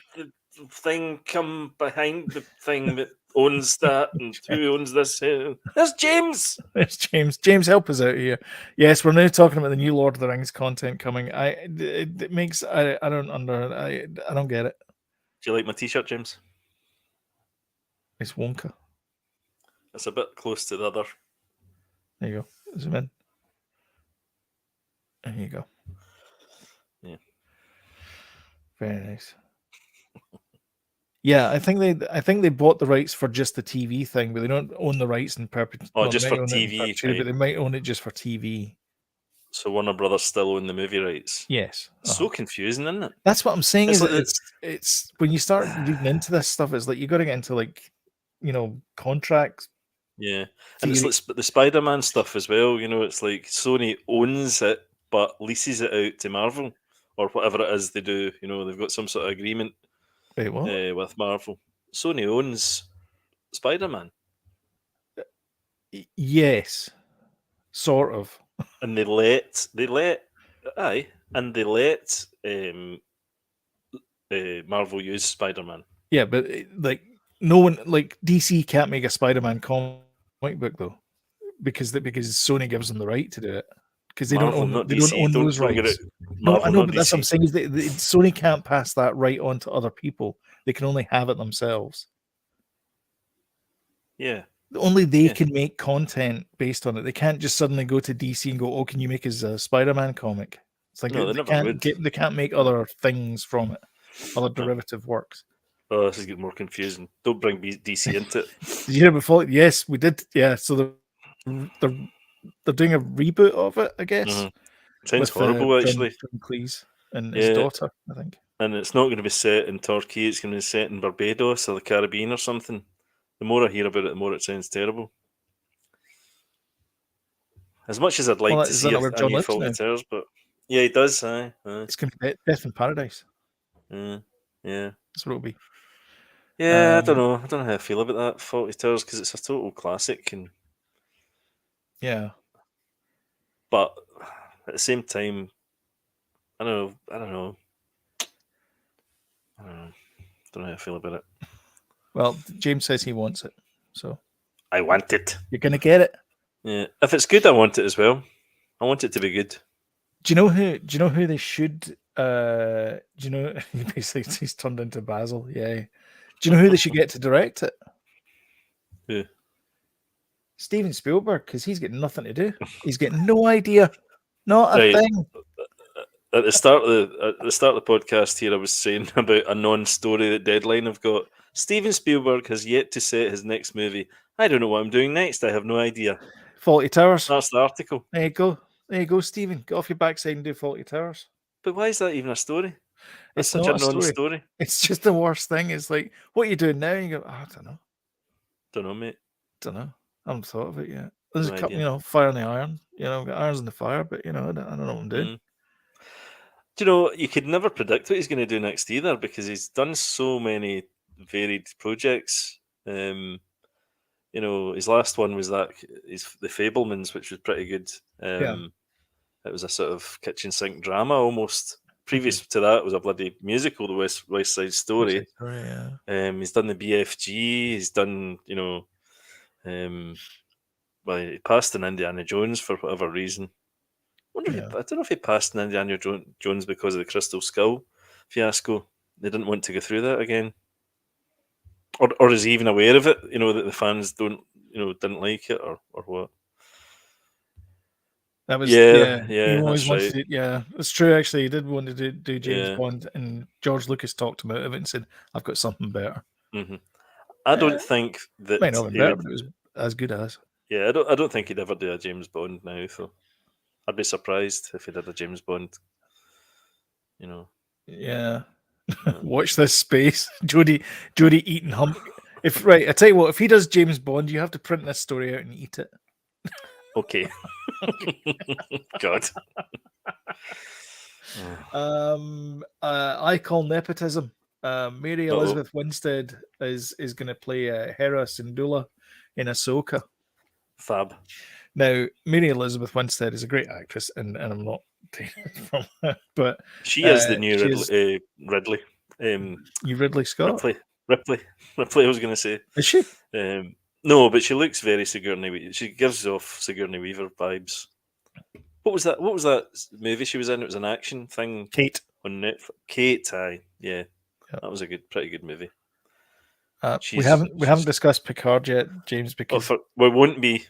thing come behind the thing that owns that and who owns this? There's James. there's James. James, help us out here. Yes, we're now talking about the new Lord of the Rings content coming. It makes I don't get it. Do you like my T-shirt, James? It's Wonka. It's a bit close to the other. There you go. Zoom in. There you go. Yeah. Very nice. Yeah, I think they bought the rights for just the TV thing, but they don't own the rights in perpetuity. Oh, Well, just they for might own it in TV, perpetuity, right? but they might own it just for TV. So Warner Brothers still own the movie rights. Yes. So confusing, isn't it? That's what I'm saying. It's Is like that it's when you start reading into this stuff, it's like you got to get into like contracts. yeah, and it's Theory. like the Spider-Man stuff as well. You know, it's like Sony owns it but leases it out to Marvel or whatever it is they do. You know, they've got some sort of agreement Wait, what? with Marvel. Sony owns Spider-Man, Yes, sort of. and they let aye, and they let Marvel use Spider-Man. Yeah, but like no one, like DC can't make a Spider-Man comic book though, because Sony gives them the right to do it. Because they don't Marvel, own not they don't DC. own those Don't get it. rights. No, I Marvel, know, not but that's what I'm DC. saying is Sony can't pass that right on to other people. They can only have it themselves. Yeah. Only they Yeah. can make content based on it. They can't just suddenly go to DC and go, "Oh, can you make us a Spider-Man comic?" It's like No, they never would. they can't make No. other things from it, other No. derivative works. Oh, this is getting more confusing. Don't bring DC into it. Did you hear before? Yes, we did. Yeah, so they're doing a reboot of it, I guess, Sounds with horrible, actually. John Cleese and his Yeah, daughter, I think. and it's not going to be set in Turkey. It's going to be set in Barbados or the Caribbean or something. The more I hear about it, the more it sounds terrible. As much as I'd like Well, to is see that where a John new lives Faulty now? Towers, but yeah, he does. Aye. It's going to be Death in Paradise. Yeah. That's what it'll be. Yeah, I don't know. I don't know how I feel about that Faulty Towers because it's a total classic, yeah. But at the same time, I don't know. I don't know how I feel about it. Well, James says he wants it, so I want it. you're gonna get it. Yeah, if it's good, I want it as well. I want it to be good. Do you know who? Do you know who they should? Do you know? Basically, he's turned into Basil. Yeah. Do you know who they should get to direct it? Who? Steven Spielberg, because he's got nothing to do. He's got no idea, not a Right. thing. At the start of the podcast here, I was saying about a non-story that Deadline have got. Steven Spielberg has yet to set his next movie. I don't know what I'm doing next. I have no idea. Fawlty Towers. That's the article. There you go. There you go, Stephen. Get off your backside and do Fawlty Towers. But why is that even a story? That's It's such not a a story. non-story. It's just the worst thing. It's like, what are you doing now? And you go, I don't know. Don't know, mate. Don't know. I haven't thought of it yet. There's No a couple, idea. fire in the iron. I've got irons in the fire, but I don't know what I'm doing. Do you know, you could never predict what he's going to do next either, because he's done so many varied projects. His last one was The Fablemans, which was pretty good. It was a sort of kitchen sink drama almost. Previous to that, it was a bloody musical, The West Side Story. He's done the BFG. He's done, he passed in Indiana Jones for whatever reason. I don't know if he passed in Indiana Jones because of the Crystal Skull fiasco. They didn't want to go through that again. Or is he even aware of it? That the fans didn't like it, or what? That was yeah. He always That's wanted right. Yeah, it's true. Actually, he did want to do James Yeah. Bond, and George Lucas talked him out of it and said, "I've got something better." Mm-hmm. I don't think that might not have been better, but it was as good as. Yeah, I don't think he'd ever do a James Bond now. So I'd be surprised if he did a James Bond. Yeah. Watch this space, Jodie eating hump. I tell you what, if he does James Bond, you have to print this story out and eat it. Okay. God. I call nepotism. Mary Elizabeth Winstead is going to play Hera Syndulla in Ahsoka. Fab. Now, Mary Elizabeth Winstead is a great actress, and I'm not taking it from her, but she is the new Ridley. You Ridley Scott? Ripley. I was going to say. Is she? No, but she looks very Sigourney Weaver. She gives off Sigourney Weaver vibes. What was that movie she was in? It was an action thing. Kate on Netflix. Kate, aye, yeah. Yep. That was a pretty good movie. We haven't discussed Picard yet, James, because we won't be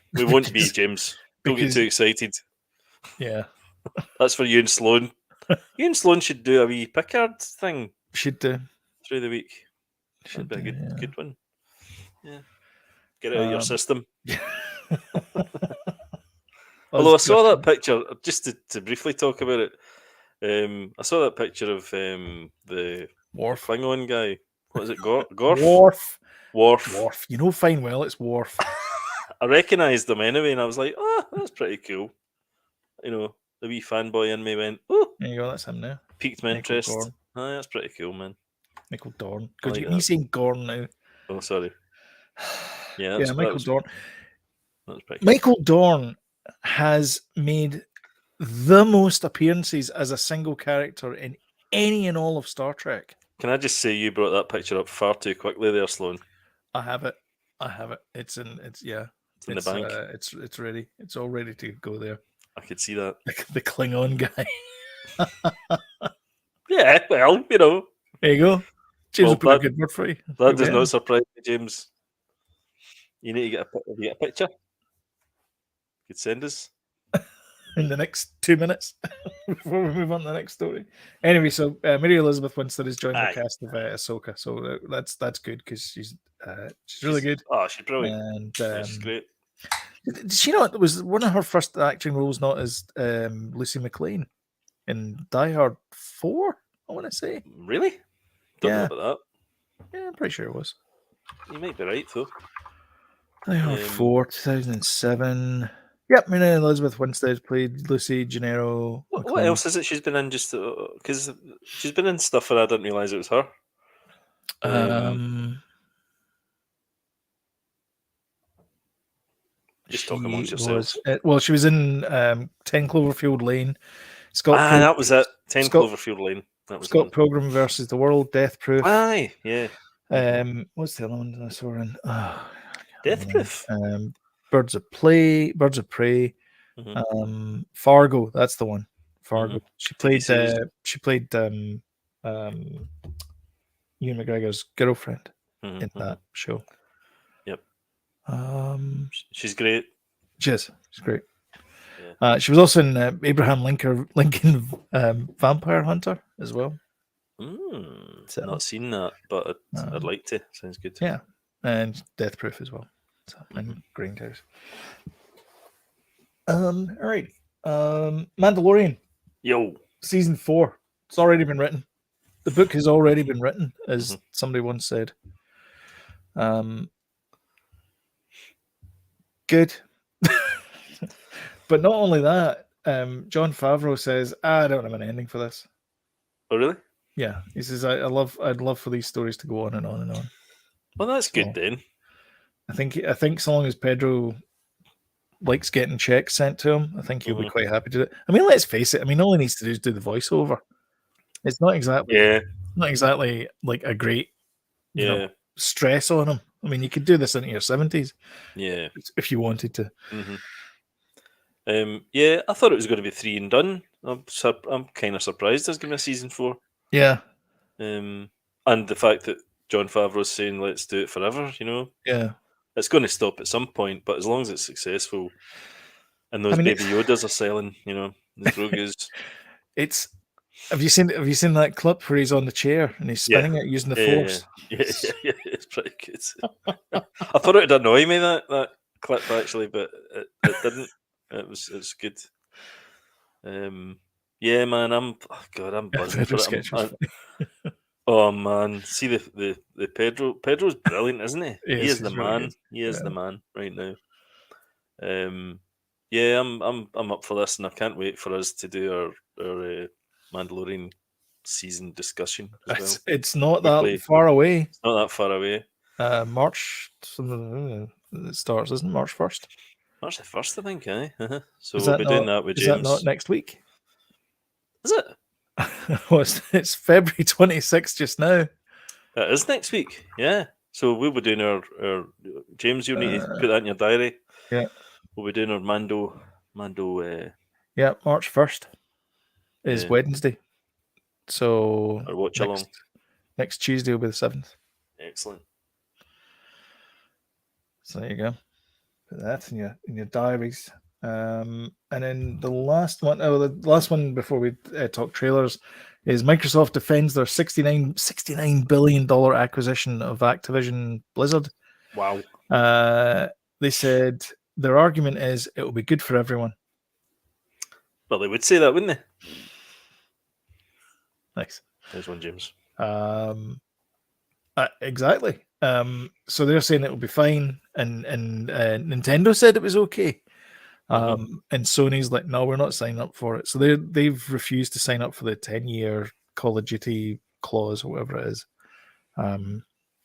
James. Don't get too excited. Yeah, that's for you and Sloan. You and Sloan should do a wee Picard thing. Should do through the week. Should be a good one. Yeah, get it out of your system. Although I saw that picture, just to briefly talk about it. I saw that picture of the Worf Klingon guy. What is it? Gorf? Worf. You know fine well it's Worf. I recognised him anyway, and I was like, "Oh, that's pretty cool." The wee fanboy in me went, "Oh, there you go, that's him now." Piqued my interest. Oh, that's pretty cool, man. Michael Dorn. Because he's saying Gorn now. Oh, sorry. Yeah, Michael Dorn. That was pretty Michael Dorn has made the most appearances as a single character in any and all of Star Trek. Can I just say you brought that picture up far too quickly there, Sloan? I have it. It's in the bank. It's ready. It's all ready to go there. I could see that. The Klingon guy. Yeah, well, There you go. James will put a good word for you. That does not surprise me, James. You need to get a picture. You could send us. In the next 2 minutes before we move on to the next story. Anyway, so Mary Elizabeth Winstead has joined the cast of Ahsoka, so that's good because she's really good. Oh, she's brilliant, and she's great. Did she not? It was one of her first acting roles, not as Lucy McLean in Die Hard 4. I want to say. Really? Don't know about that. Yeah, I'm pretty sure it was. You might be right, though. Die Hard 4, 2007. Yep, Mary Elizabeth Winstead played Lucy Gennaro. What else is it she's been in? Just because she's been in stuff and I didn't realize it was her. Just talk amongst She was yourselves. well. She was in 10 Cloverfield Lane. Scott That was it. 10 Scott Cloverfield Lane. That was the Scott one. Pilgrim versus the World, Death Proof. Aye, yeah. What's the other one that I saw in? Death Proof. Birds of Prey. Fargo. That's the one. Fargo. She played. Ewan McGregor's girlfriend in that show. Yep. She's great. She's great. Yeah. She was also in Abraham Lincoln Vampire Hunter as well. Not seen that, but I'd like to. Sounds good. Yeah, and Death Proof as well. And Grindhouse. All right. Mandalorian. Yo. Season 4. It's already been written. The book has already been written, as somebody once said. Good. But not only that, Jon Favreau says, I don't have an ending for this. Oh, really? Yeah. He says, I'd love for these stories to go on and on and on. Well, that's good then. I think so long as Pedro likes getting checks sent to him, I think he'll be quite happy to do it. I mean, let's face it. I mean, all he needs to do is do the voiceover. It's not exactly like a great stress on him. I mean, you could do this into your 70s. Yeah. If you wanted to. Yeah, I thought it was going to be 3 and done. I'm kind of surprised there's going to be a season 4. Yeah. And the fact that Jon Favreau's saying let's do it forever, Yeah. It's going to stop at some point, but as long as it's successful and those baby Yodas are selling, the Grogu's. Have you seen that clip where he's on the chair and he's spinning it using the force? Yeah, it's pretty good. I thought it'd annoy me that clip actually, but it didn't. It's good. Yeah, man, I'm buzzing for it. Oh man, see the Pedro's brilliant, isn't he? He is the man. He is the man right now. Yeah, I'm up for this, and I can't wait for us to do our Mandalorian season discussion as well. It's not that far away. It's not that far away. March it starts, isn't it? March 1st. March the 1st, I think, eh? So we'll be doing that with James. Is that not next week? Is it? Well, it's February 26th just now. It is next week, yeah. So we'll be doing our James, you'll need to put that in your diary. Yeah. We'll be doing our Mando. Yeah, March 1st is Wednesday. So our watch along. Next Tuesday will be the 7th. Excellent. So there you go. Put that in your diaries. And then the last one before we talk trailers is Microsoft defends their $69 billion acquisition of Activision Blizzard. Wow. They said their argument is it will be good for everyone. Well, they would say that, wouldn't they? Nice. There's one, James. Exactly. So they're saying it will be fine, and Nintendo said it was okay. And Sony's like, no, we're not signing up for it. So they've refused to sign up for the 10-year Call of Duty clause or whatever it is. And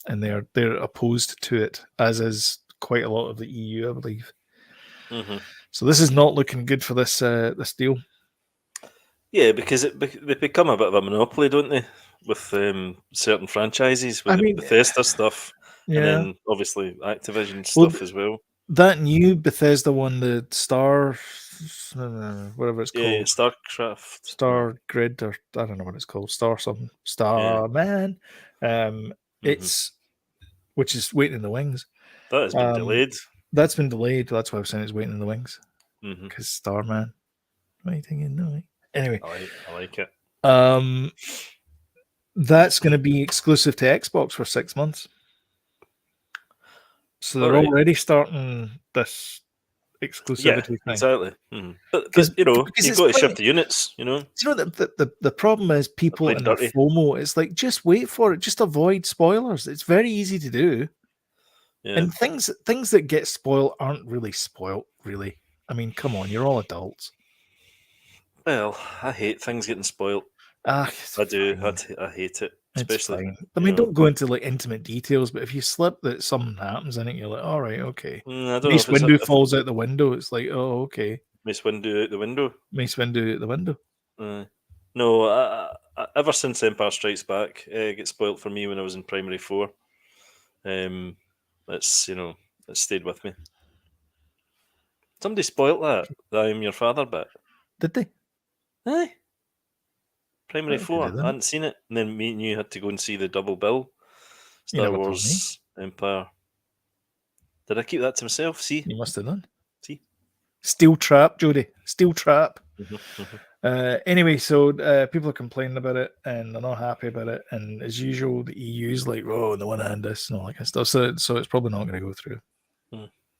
they're opposed to it, as is quite a lot of the EU, I believe. So this is not looking good for this deal. Yeah, because they become a bit of a monopoly, don't they? With certain franchises, with the Bethesda stuff, and then obviously Activision stuff as well. That new Bethesda one, the whatever it's called. StarCraft. Star Grid, or I don't know what it's called. Starman. It's which is waiting in the wings. That has been delayed. That's been delayed. That's why I was saying it's waiting in the wings. Because Starman. What are you thinking? No. Anyway. I like it. That's going to be exclusive to Xbox for 6 months. So they're already starting this exclusivity thing. Exactly. But you've got to shift the units, Do you know the problem is people and their FOMO. It's like, just wait for it. Just avoid spoilers. It's very easy to do. Yeah. And things that get spoiled aren't really spoiled, really. I mean, come on, you're all adults. Well, I hate things getting spoiled. I do. I hate it. Especially, fine. I mean, don't go into like intimate details, but if you slip that something happens in it, you're like, all right, okay. I don't know Mace if it's Windu falls out the window. It's like, oh, okay. Mace Windu out the window. Mace Windu out the window. No, ever since Empire Strikes Back, it spoilt for me when I was in primary 4. It's it stayed with me. Somebody spoilt that I'm Your Father bit. Did they? Aye. Primary Okay, 4. then. I hadn't seen it, and then me and you had to go and see the double bill. Star Wars Empire. Did I keep that to myself? See? You must have done. See? Steel trap, Jody. Steel trap. Mm-hmm. Anyway, so people are complaining about it and they're not happy about it. And as usual, the EU's like, oh, they want to end this and all that kind of stuff. So it's probably not going to go through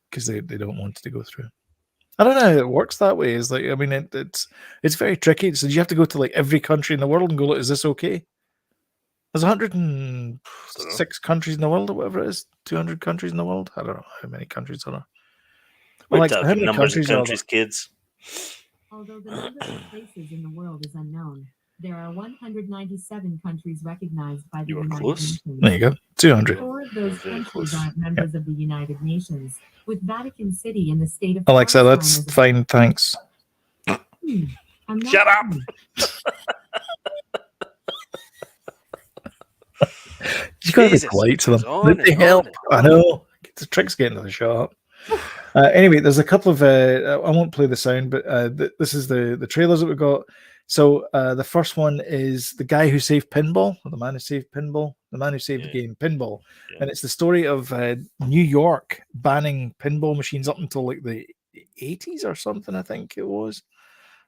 because they don't want it to go through. I don't know how it works that way. It's like, I mean, it's very tricky. So you have to go to like every country in the world and go, look, is this okay? There's 106 countries in the world or whatever it is. 200 countries in the world. I don't know how many countries there are. We're talking how many numbers of countries, kids. Although the number of places in the world is unknown, there are 197 countries recognized by the United Nations. There you go. 200. 4 of those countries aren't members of the United Nations, with Vatican City in the state of Alexa, that's fine, thanks. Shut up! You gotta be polite to them. They help. I know. The trick's getting to the shop. Anyway, there's a couple of. I won't play the sound, but this is the trailers that we got. So the first one is the guy who saved pinball, or the man who saved pinball, the man who saved the game pinball, and it's the story of New York banning pinball machines up until like the 80s or something. I think it was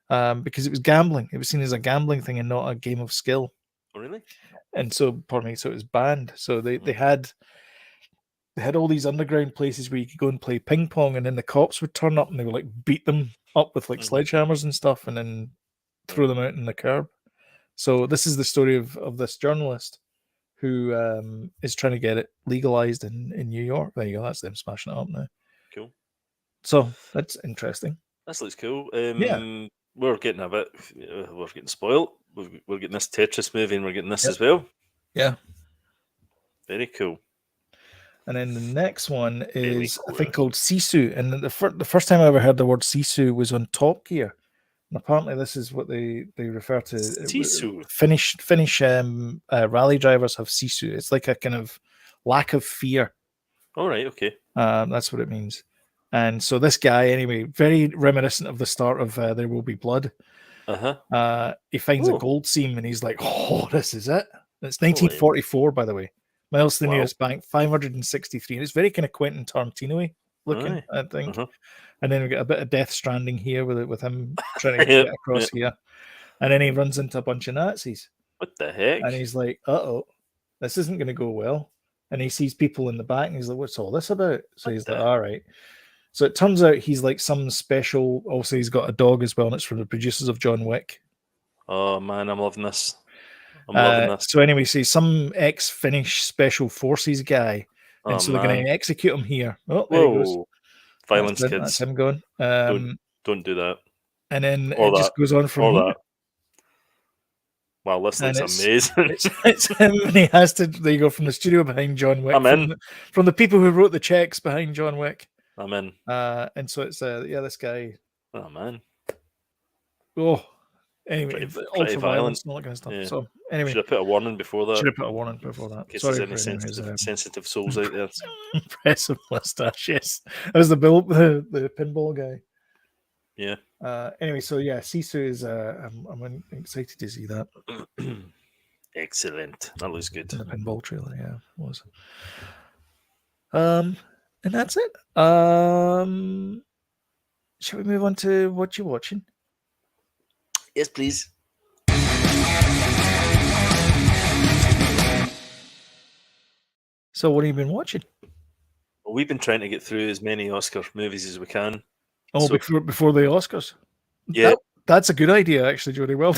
because it was gambling. It was seen as a gambling thing and not a game of skill. Oh, really? And so, pardon me. So it was banned. So they had all these underground places where you could go and play ping pong, and then the cops would turn up and they would like beat them up with like sledgehammers and stuff, and then throw them out in the curb. So this is the story of this journalist who is trying to get it legalized in New York. There you go. That's them smashing it up now. Cool. So that's interesting. That looks cool. Yeah. We're getting a bit. We're getting spoiled. We're getting this Tetris movie, and we're getting this as well. Yeah. Very cool. And then the next one is a thing called Sisu. And the first time I ever heard the word Sisu was on Top Gear. And apparently this is what they refer to. Sisu. Finnish rally drivers have Sisu. It's like a kind of lack of fear. All right, okay. That's what it means. And so this guy, anyway, very reminiscent of the start of There Will Be Blood. He finds a gold seam and he's like, oh, this is it. It's 1944, by the way. Miles to the nearest bank, 563. And it's very kind of Quentin Tarantino-y looking, I think. And then we get a bit of Death Stranding here with him trying to get across here. And then he runs into a bunch of Nazis. What the heck? And he's like, uh-oh, this isn't going to go well. And he sees people in the back and he's like, what's all this about? So he's like, all right. So it turns out he's like some special, also he's got a dog as well, and it's from the producers of John Wick. Oh man, I'm loving this. I'm loving this. So anyway, see some ex-Finnish special forces guy, and so they're going to execute him here. Oh, there he goes. Violence, kids. That's him going. Don't do that. And then it just goes on from here. Wow, this looks amazing. It's him, and he has to. There you go, from the studio behind John Wick. I'm in. From the people who wrote the checks behind John Wick. I'm in. And so it's this guy. Oh man. Oh. Anyway, pretty violent and all that kind of stuff. Yeah. So anyway, should have put a warning before that. Should have put a warning before that. In case there's any sensitive souls out there. Impressive mustache. Yes, that was the pinball guy. Yeah. Anyway, so yeah, Sisu is. I'm excited to see that. Excellent. That looks good. In the pinball trailer, yeah, it was. And that's it. Shall we move on to what you're watching? Yes, please. So, what have you been watching? Well, we've been trying to get through as many Oscar movies as we can. Oh, so, before the Oscars? Yeah. That's a good idea, actually, Jody. Well,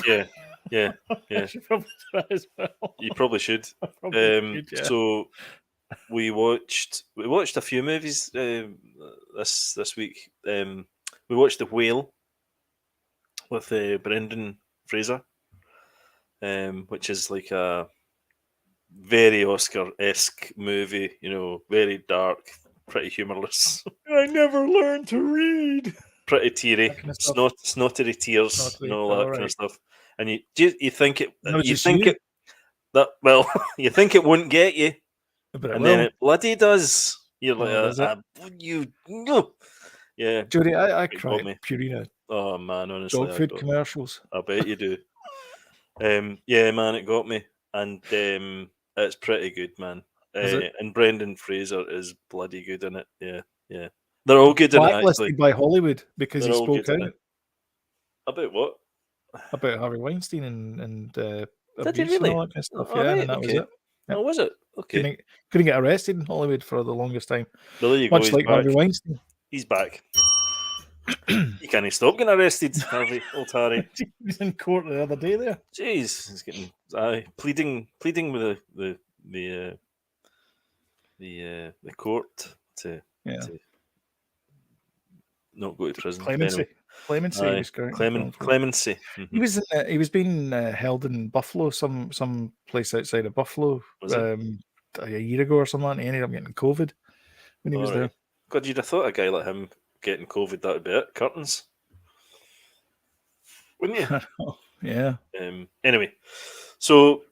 yeah. I should probably try as well. You probably should. Should, yeah. So, we watched a few movies this week. We watched The Whale with Brendan Fraser, which is like a very Oscar-esque movie. You know, very dark, pretty humorless, I never learned to read. pretty teary, That kind of stuff. snottery tears, Snottery, and all that all kind of right. stuff. And you think it, Not you just think you. it that well, you think it won't get you, But it and will. then it bloody does. You're like, does it? you no, yeah. Jody, I It got cry me. at Purina Oh man, honestly, dog food commercials. I bet you do. Yeah, man, it got me, and it's pretty good, man. Is it? And Brendan Fraser is bloody good in it. Yeah, yeah. They're all good in it, actually. Blacklisted by Hollywood because They're he all spoke good in out it. About what? about Harvey Weinstein and Did he abuse really? and all that kind of stuff. Oh, Yeah, right, and that was okay. it. Yep. Oh, was it? Okay. Couldn't get arrested in Hollywood for the longest time. Well, there you go. Much He's like back. Harvey Weinstein. He's back. You can't stop getting arrested, Harvey. Old Harry. He was in court the other day there. Jeez, he's getting pleading with the court to not go to prison. Clemency. Clemency. Aye, He was clemency. He was he was being held in Buffalo, some place outside of Buffalo, Was he? a year ago or something. And he ended up getting COVID when he was there. God, you'd have thought a guy like him getting COVID, that would be it. Curtains, wouldn't you? Yeah. Anyway, so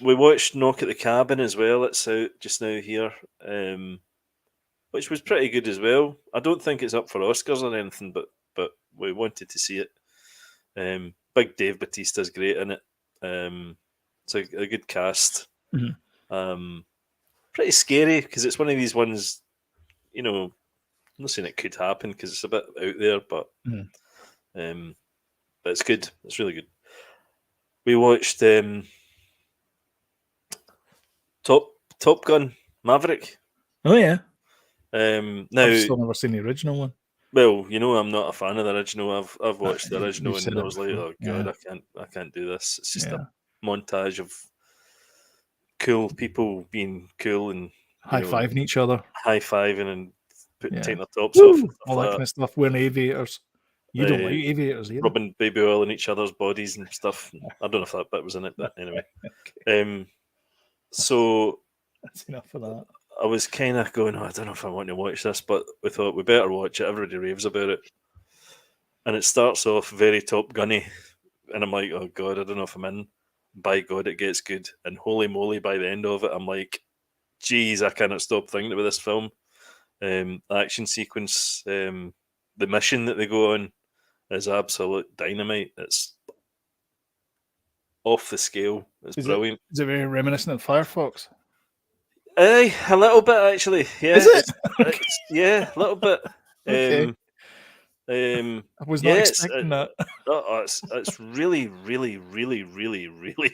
we watched Knock at the Cabin as well. It's out just now here, which was pretty good as well. I don't think it's up for Oscars or anything, but we wanted to see it. Big Dave Bautista's great in it. It's a good cast. Mm-hmm. Pretty scary because it's one of these ones, you know, I'm not saying it could happen because it's a bit out there, but it's good. It's really good. We watched Top Gun Maverick. Oh yeah. Now I've still never seen the original one. Well, you know, I'm not a fan of the original. I've watched the original You've and said I it was like, before. oh god, I can't do this. It's just Yeah. a montage of cool people being cool and High-fiving each other. High-fiving and Yeah. taking their tops off. And all that kind of stuff. Wearing aviators. You don't like aviators either. Rubbing baby oil in each other's bodies and stuff. I don't know if that bit was in it, but anyway. So that's enough of that. I was kind of going, I don't know if I want to watch this, but we thought we better watch it. Everybody raves about it. And it starts off very Top Gunny. And I'm like, oh God, I don't know if I'm in. By God, it gets good. And holy moly, by the end of it, I'm like, geez, I cannot stop thinking about this film. The action sequence, the mission that they go on is absolute dynamite. It's off the scale. It's brilliant. Is it very reminiscent of Firefox? A little bit actually. Yeah. Is it? Yeah, a little bit. Okay. I was not expecting that. It's really, really, really, really, really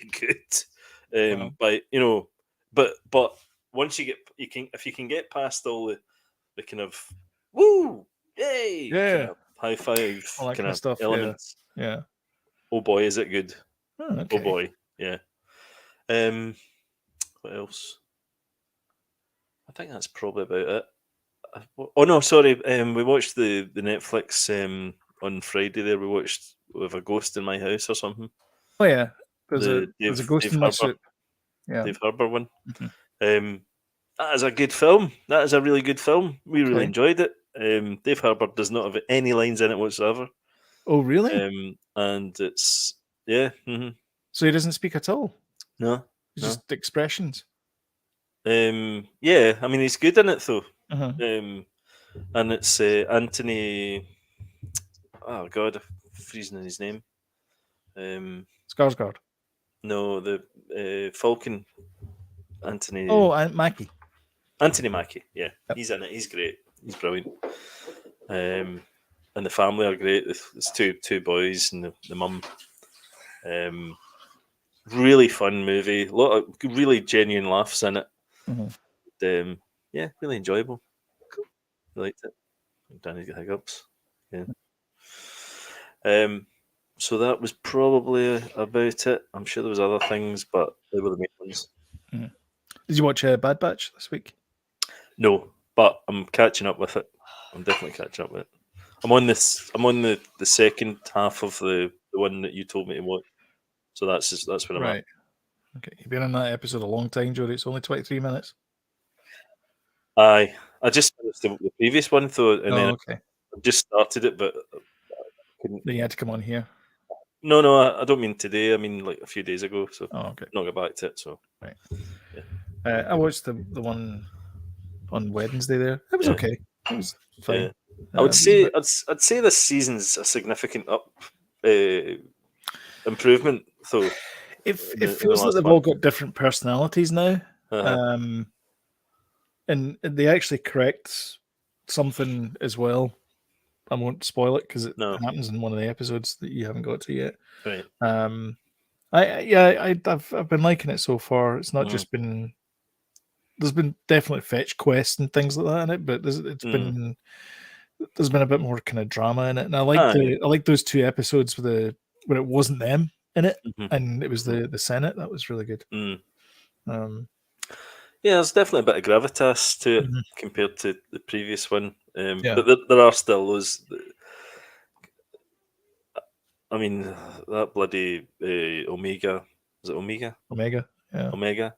good. But once you can if you can get past all the kind of woo, yay, kind of high five all that kind of stuff, elements. Yeah. Oh boy, is it good? Okay. Oh boy, yeah. What else? I think that's probably about it. Oh no, sorry. We watched the Netflix on Friday. There, we watched With a Ghost in My House or something. Oh yeah, there's a ghost in my soup. Yeah, Dave Harbour one. Mm-hmm. That is a good film. That is a really good film. We really enjoyed it. Dave Harbour does not have any lines in it whatsoever. Oh really? And it's So he doesn't speak at all. No, just expressions. Yeah, I mean he's good in it though. Uh-huh. And it's Anthony. Oh God, I'm freezing in his name. Skarsgård. No, the Falcon. Anthony. Oh, Mackie. Anthony Mackie. Yeah, yep. He's in it. He's great. He's brilliant. And the family are great. There's two boys and the mum. Really fun movie. A lot of really genuine laughs in it. Mm-hmm. Yeah, really enjoyable. Cool. I liked it. Danny's got hiccups. Yeah. So that was probably about it. I'm sure there was other things, but they were the main ones. Mm. Did you watch Bad Batch this week? No, but I'm catching up with it. I'm definitely catching up with it. I'm on the second half of the one that you told me to watch. So that's where I'm at. Okay, you've been in that episode a long time, Jody. It's only 23 minutes. Aye, I just finished the previous one though, and then okay. I just started it, but I couldn't. Then you had to come on here. No, I don't mean today. I mean like a few days ago. So okay. Not got back to it. So right. Yeah. I watched the one on Wednesday. There, it was okay. It was fine. Yeah. I would say I'd say this season's a significant improvement though. It feels like they've all got different personalities now. And they actually correct something as well. I won't spoil it because it happens in one of the episodes that you haven't got to yet. Right. I've been liking it so far. It's not just been. There's been definitely fetch quests and things like that in it, but there's been a bit more kind of drama in it, and I like those 2 episodes where it wasn't them in it, and it was the Senate. That was really good. Yeah, there's definitely a bit of gravitas to it compared to the previous one. But there are still those. I mean, that bloody Omega. Is it Omega? Omega, yeah. Omega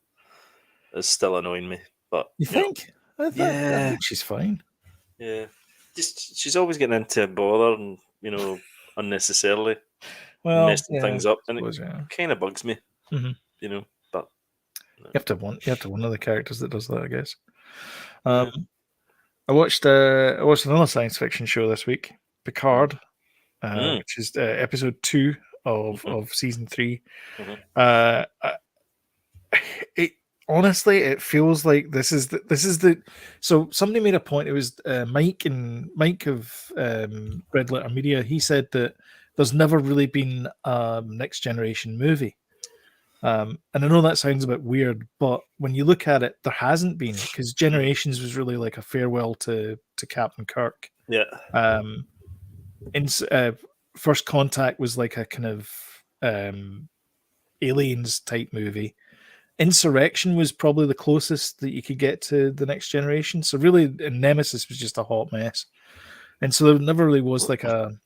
is still annoying me. But you think? I think she's fine. Yeah, just she's always getting into bother and unnecessarily messing things up, and it kind of bugs me. But you have to have one of the characters that does that, I guess. I watched another science fiction show this week, Picard, which is episode 2 of season 3. Honestly, it feels like this is the. So somebody made a point. It was Mike of Red Letter Media. He said that there's never really been a Next Generation movie. And I know that sounds a bit weird, but when you look at it, there hasn't been, because Generations was really like a farewell to Captain Kirk. Yeah. First Contact was like a kind of aliens type movie. Insurrection was probably the closest that you could get to the Next Generation. So really, Nemesis was just a hot mess, and so there never really was like a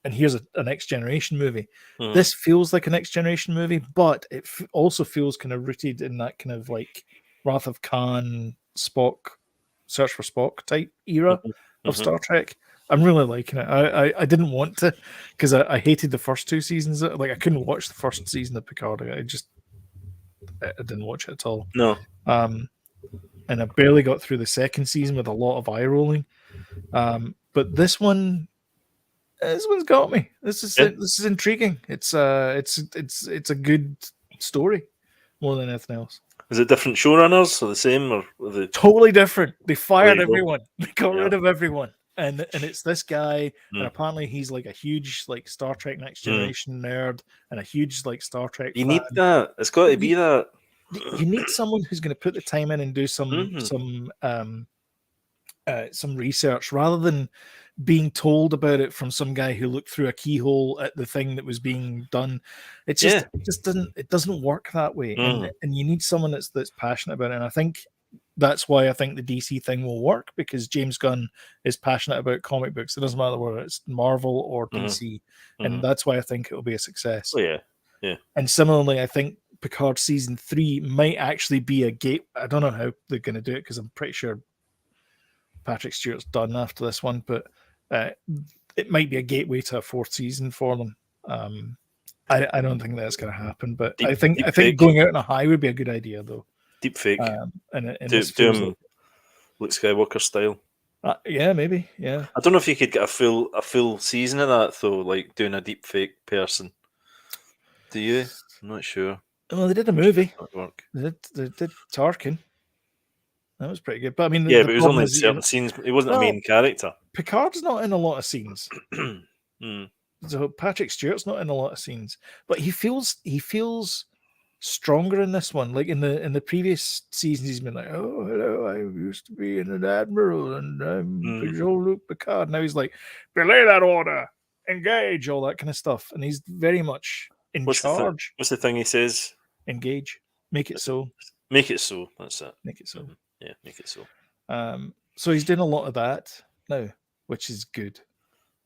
and here's a Next Generation movie. This feels like a Next Generation movie, but it also feels kind of rooted in that kind of like Wrath of Khan, Spock, Search for Spock type era of Star Trek. I'm really liking it. I didn't want to, because I hated the first 2 seasons. Like I couldn't watch the first season of Picard. I didn't watch it at all. No. And I barely got through the second season with a lot of eye rolling. But this one's got me. This is intriguing. It's a good story more than anything else. Is it different showrunners or the same, or the totally different? They fired everyone. They got rid of everyone. And it's this guy, and apparently he's like a huge like Star Trek Next Generation nerd and a huge like Star Trek. You need that. It's got to be that. You need someone who's going to put the time in and do some research, rather than being told about it from some guy who looked through a keyhole at the thing that was being done. It doesn't work that way. And you need someone that's passionate about it. And I think that's why I think the DC thing will work, because James Gunn is passionate about comic books. It doesn't matter whether it's Marvel or DC. And that's why I think it'll be a success. Oh, yeah. And similarly, I think Picard season 3 might actually be a gate. I don't know how they're going to do it, because I'm pretty sure Patrick Stewart's done after this one, but it might be a gateway to a 4th season for them. I don't think that's going to happen, but I think going out on a high would be a good idea, though. Deep fake. And do him Luke Skywalker style. Yeah, maybe. Yeah. I don't know if you could get a full season of that though, like doing a deep fake person. Do you? I'm not sure. Well, they did a movie. Work. They did Tarkin. That was pretty good. But I mean, but it was only in certain scenes. It wasn't a main character. Picard's not in a lot of scenes. So Patrick Stewart's not in a lot of scenes, but he feels stronger in this one. Like in the previous seasons, he's been like, "Oh, hello, I used to be an admiral, and I'm Jean-Luc Picard." Now he's like, "Belay that order, engage," all that kind of stuff, and he's very much in charge. What's the thing he says? Engage. Make it so. Make it so. That's it. Make it so. Yeah, make it so. So he's doing a lot of that now, which is good.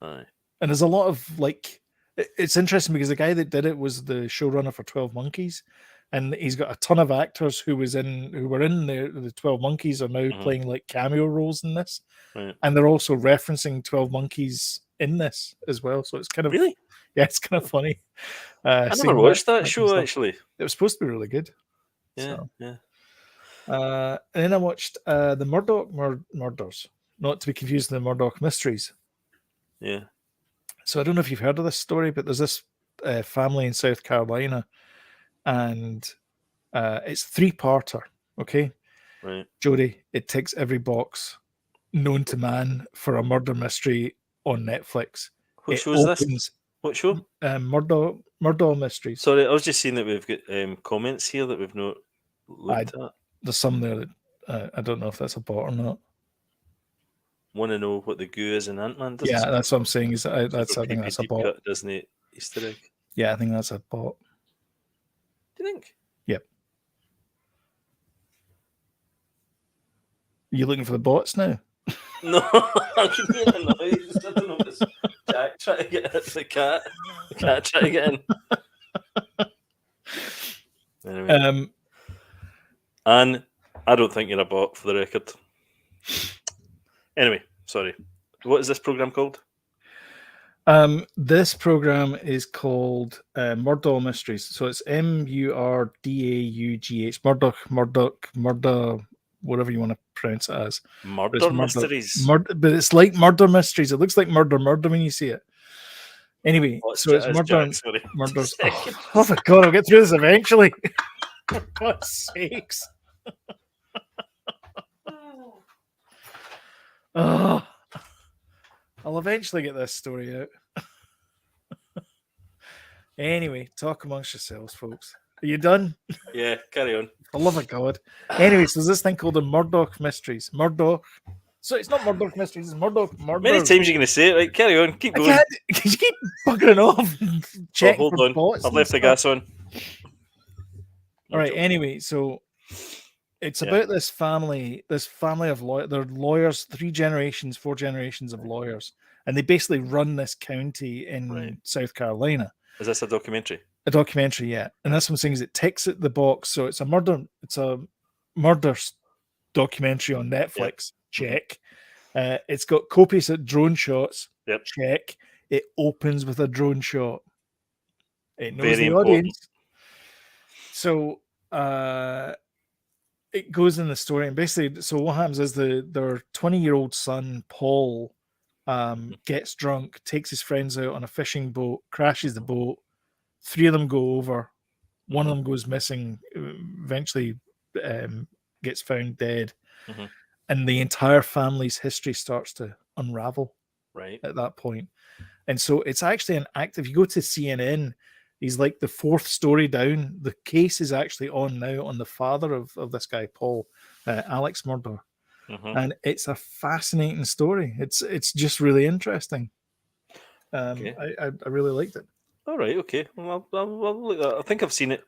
Aye. And there's a lot of like it's interesting because the guy that did it was the showrunner for 12 Monkeys, and he's got a ton of actors who were in the 12 Monkeys are now playing like cameo roles in this, and they're also referencing 12 Monkeys in this as well. So it's kind of it's kind of funny. I never watched that show actually. It was supposed to be really good. Yeah, yeah. And then I watched the Murdoch Murders, not to be confused with the Murdoch Mysteries. Yeah. So I don't know if you've heard of this story, but there's this family in South Carolina, and it's 3-parter. Okay, right, Jody. It ticks every box known to man for a murder mystery on Netflix. What show is this? What show? Murdoch Mysteries. Sorry, I was just seeing that we've got comments here that we've not looked at. There's some there that I don't know if that's a bot or not. Want to know what the goo is in Ant-Man? Yeah, that's what I'm saying. I think that's a bot. Doesn't it? Easter egg. Yeah, I think that's a bot. Do you think? Yep. Are you looking for the bots now? No, I can hear a noise. I don't know if it's Jack trying to get the cat. The cat trying to get in. Anyway. And I don't think you're a bot, for the record. Anyway, sorry. What is this program called? This program is called Murdoch Mysteries. So it's Murdaughh, Murdoch, whatever you want to pronounce it as. Murder Mysteries. But it's like Murder Mysteries. It looks like murder when you see it. Anyway, so it's Murders. Oh my God, I'll get through this eventually. For God's sakes. Oh, I'll eventually get this story out. Anyway, talk amongst yourselves, folks. Are you done? Yeah, carry on. For love of God. Anyway, so there's this thing called the Murdoch Mysteries. Murdoch. So it's not Murdoch Mysteries, it's Murdoch Murders. Many times you're going to say it. Right, carry on. Keep going. You keep buggering off. Check hold on. I've left the gas on. All right, anyway, so it's about this family of lawyers. They're lawyers, 4 generations of lawyers, and they basically run this county in South Carolina. Is this a documentary? A documentary, yeah. And that's what I'm saying is it ticks at the box. So it's a murder documentary on Netflix. Check. It's got copious drone shots. Yep. Check. It opens with a drone shot. It knows Very the important. audience. So it goes in the story, and basically, so what happens is their 20-year-old son Paul gets drunk, takes his friends out on a fishing boat, crashes the boat. 3 of them go over. One of them goes missing. Eventually, gets found dead, and the entire family's history starts to unravel. Right at that point, and so it's actually an act. If you go to CNN. He's like the 4th story down. The case is actually on now on the father of this guy, Paul, Alex Murdoch. And it's a fascinating story. It's just really interesting. I really liked it. All right, okay. Well, I'll look at that. I think I've seen it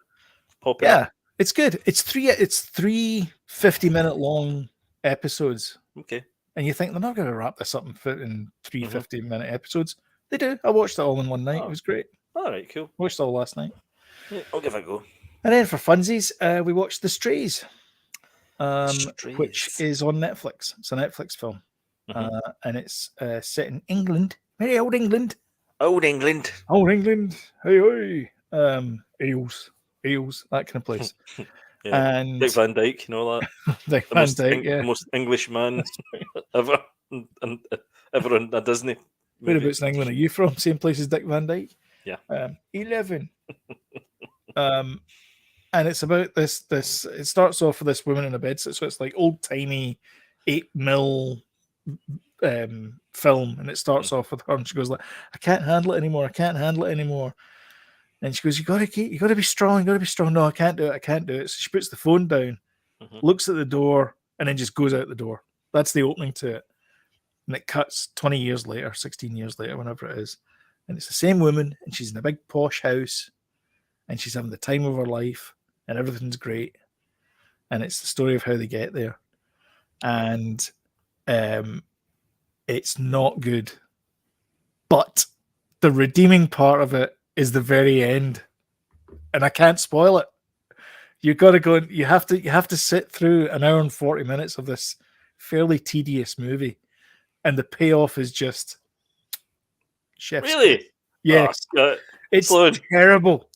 pop Yeah, up. it's good. It's three 50-minute long episodes. Okay. And you think they're not going to wrap this up and fit in 3 50-minute episodes. They do. I watched it all in one night. It was great. All right, cool. Watched it all last night. Yeah, I'll give it a go. And then for funsies, we watched The Strays, which is on Netflix. It's a Netflix film. And it's set in England. Very old England. Old England. Old England. Hey, Eels, that kind of place. Yeah. And Dick Van Dyke, you know that? Dick Van Dyke, the most English man ever in a Disney movie. Whereabouts in England are you from? Same place as Dick Van Dyke? Yeah. 11. And it's about this. It starts off with this woman in a bed, so it's like old timey 8mm film, and it starts off with her, and she goes like, "I can't handle it anymore. I can't handle it anymore." And she goes, "You got to be strong. You got to be strong." "No, I can't do it. I can't do it." So she puts the phone down, looks at the door, and then just goes out the door. That's the opening to it, and it cuts 20 years later, 16 years later, whenever it is. And it's the same woman, and she's in a big posh house, and she's having the time of her life, and everything's great. And it's the story of how they get there. And it's not good. But the redeeming part of it is the very end, and I can't spoil it. You got to go. You have to sit through an hour and 40 minutes of this fairly tedious movie, and the payoff is just chef's Really? kiss. Yes, it's terrible.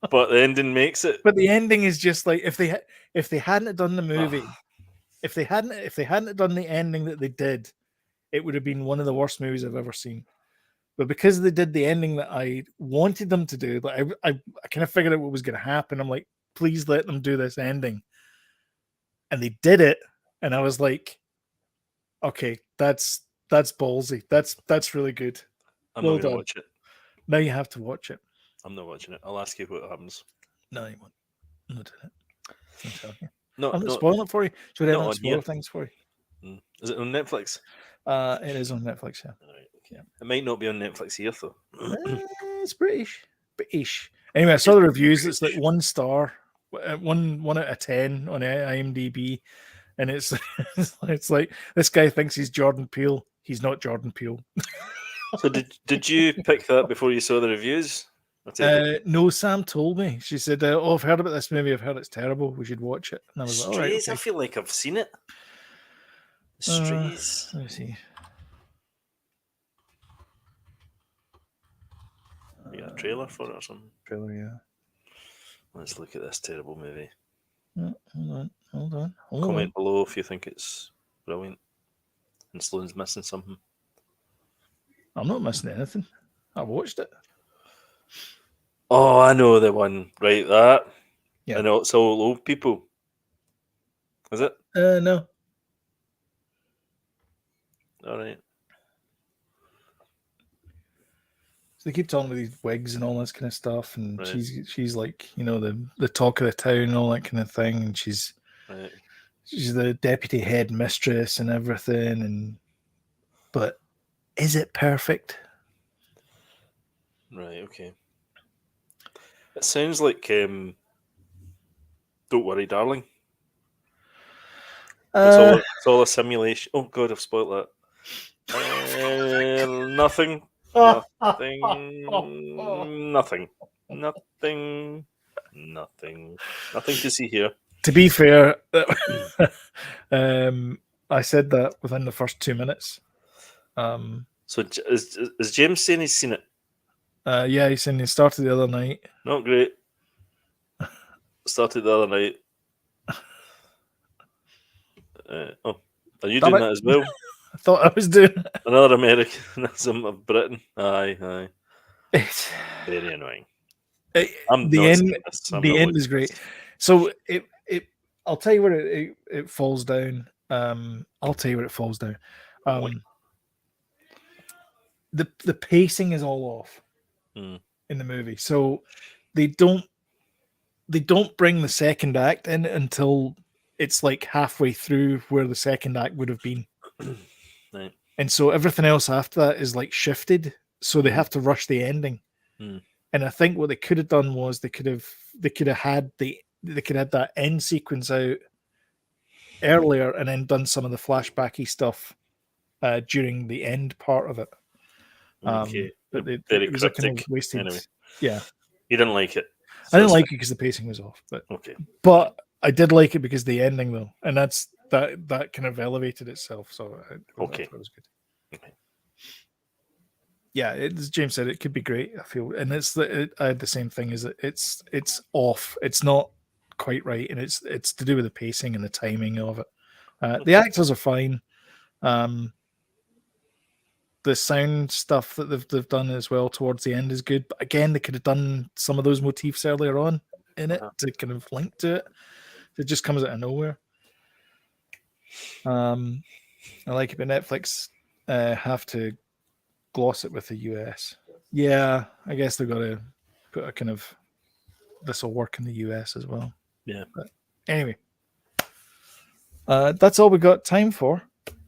But the ending makes it. But the ending is just like if they hadn't done the movie, if they hadn't done the ending that they did, it would have been one of the worst movies I've ever seen. But because they did the ending that I wanted them to do, like I kind of figured out what was going to happen. I'm like, please let them do this ending, and they did it, and I was like, okay, that's ballsy. That's really good. I'm not going to watch it. Now you have to watch it. I'm not watching it. I'll ask you what happens. No, you won't. I'm not doing it. I'm telling you. No, I'm not spoiling it for you. Should I not spoil things for you? Is it on Netflix? It is on Netflix, yeah. Right, okay. It might not be on Netflix here, though. It's British. Anyway, I saw the reviews. It's like 1 star, 1 out of 10 on IMDb, and it's like this guy thinks he's Jordan Peele. He's not Jordan Peele. So did you pick that before you saw the reviews? No, Sam told me. She said, "Oh, I've heard about this movie. I've heard it's terrible. We should watch it." And I was Strays. like, "All right, okay." I feel like I've seen it. Strays. Let me see. You got a trailer for it or something? Trailer, yeah. Let's look at this terrible movie. Hold on. Comment below if you think it's brilliant and Sloane's missing something. I'm not missing anything. I watched it. Oh, I know the one. Right, that. Yeah. I know it's all old people. Is it? No. All right. So they keep talking about these wigs and all this kind of stuff, and right. she's like, you know, the talk of the town and all that kind of thing, and she's the deputy head mistress and everything, but is it perfect? Right. Okay. It sounds like Don't Worry, Darling. It's all a simulation. Oh God, I've spoiled that. Nothing. Nothing to see here. To be fair, I said that within the first 2 minutes. So is James saying he's seen it? Yeah, he's saying he started the other night. Not great. Started the other night. Are you doing that as well? I thought I was doing it. Another Americanism of Britain. Aye. It's very annoying. The end is great. So I'll tell you where it falls down. I'll tell you where it falls down. The pacing is all off in the movie. So they don't bring the second act in until it's like halfway through where the second act would have been. Right. And so everything else after that is like shifted. So they have to rush the ending. And I think what they could have done was they could have had that end sequence out earlier and then done some of the flashbacky stuff during the end part of it. Okay. But Very it was cryptic. kind of wasted. Anyway. Yeah. You didn't like it. I didn't like it because the pacing was off. But okay. But I did like it because the ending though, and that kind of elevated itself. So it was good. Okay. Yeah, as James said, it could be great. I feel, and I had the same thing. Is that it's off. It's not quite right, and it's to do with the pacing and the timing of it. The actors are fine. The sound stuff that they've done as well towards the end is good. But again, they could have done some of those motifs earlier on in it to kind of link to it. It just comes out of nowhere. I like it, but Netflix have to gloss it with the US. Yeah, I guess they've got to put a kind of this will work in the US as well. Yeah. But anyway, that's all we got time for.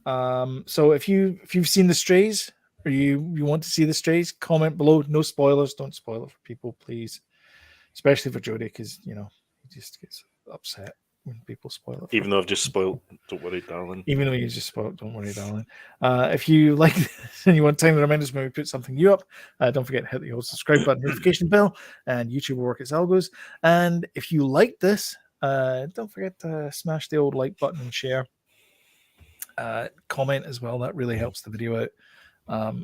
So if you've seen The Strays or you want to see The Strays, comment below. No spoilers. Don't spoil it for people, please. Especially for Jody, because he just gets upset when people spoil it. Even though I've just spoiled Don't worry, darling. Even though you just spoke, don't worry, darling. If you like this and you want time to remind us when we put something new up, don't forget to hit the old subscribe button, notification bell, and YouTube will work its algos. And if you like this, don't forget to smash the old like button and share. Comment as well. That really helps the video out.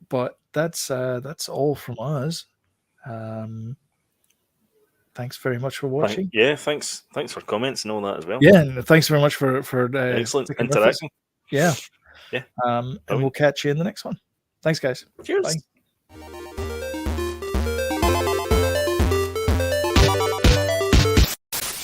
But that's all from us. Thanks very much for watching. Thanks for comments and all that as well. Yeah, and thanks very much for excellent interaction. Yeah. Yeah. And we'll catch you in the next one. Thanks, guys. Cheers. Bye.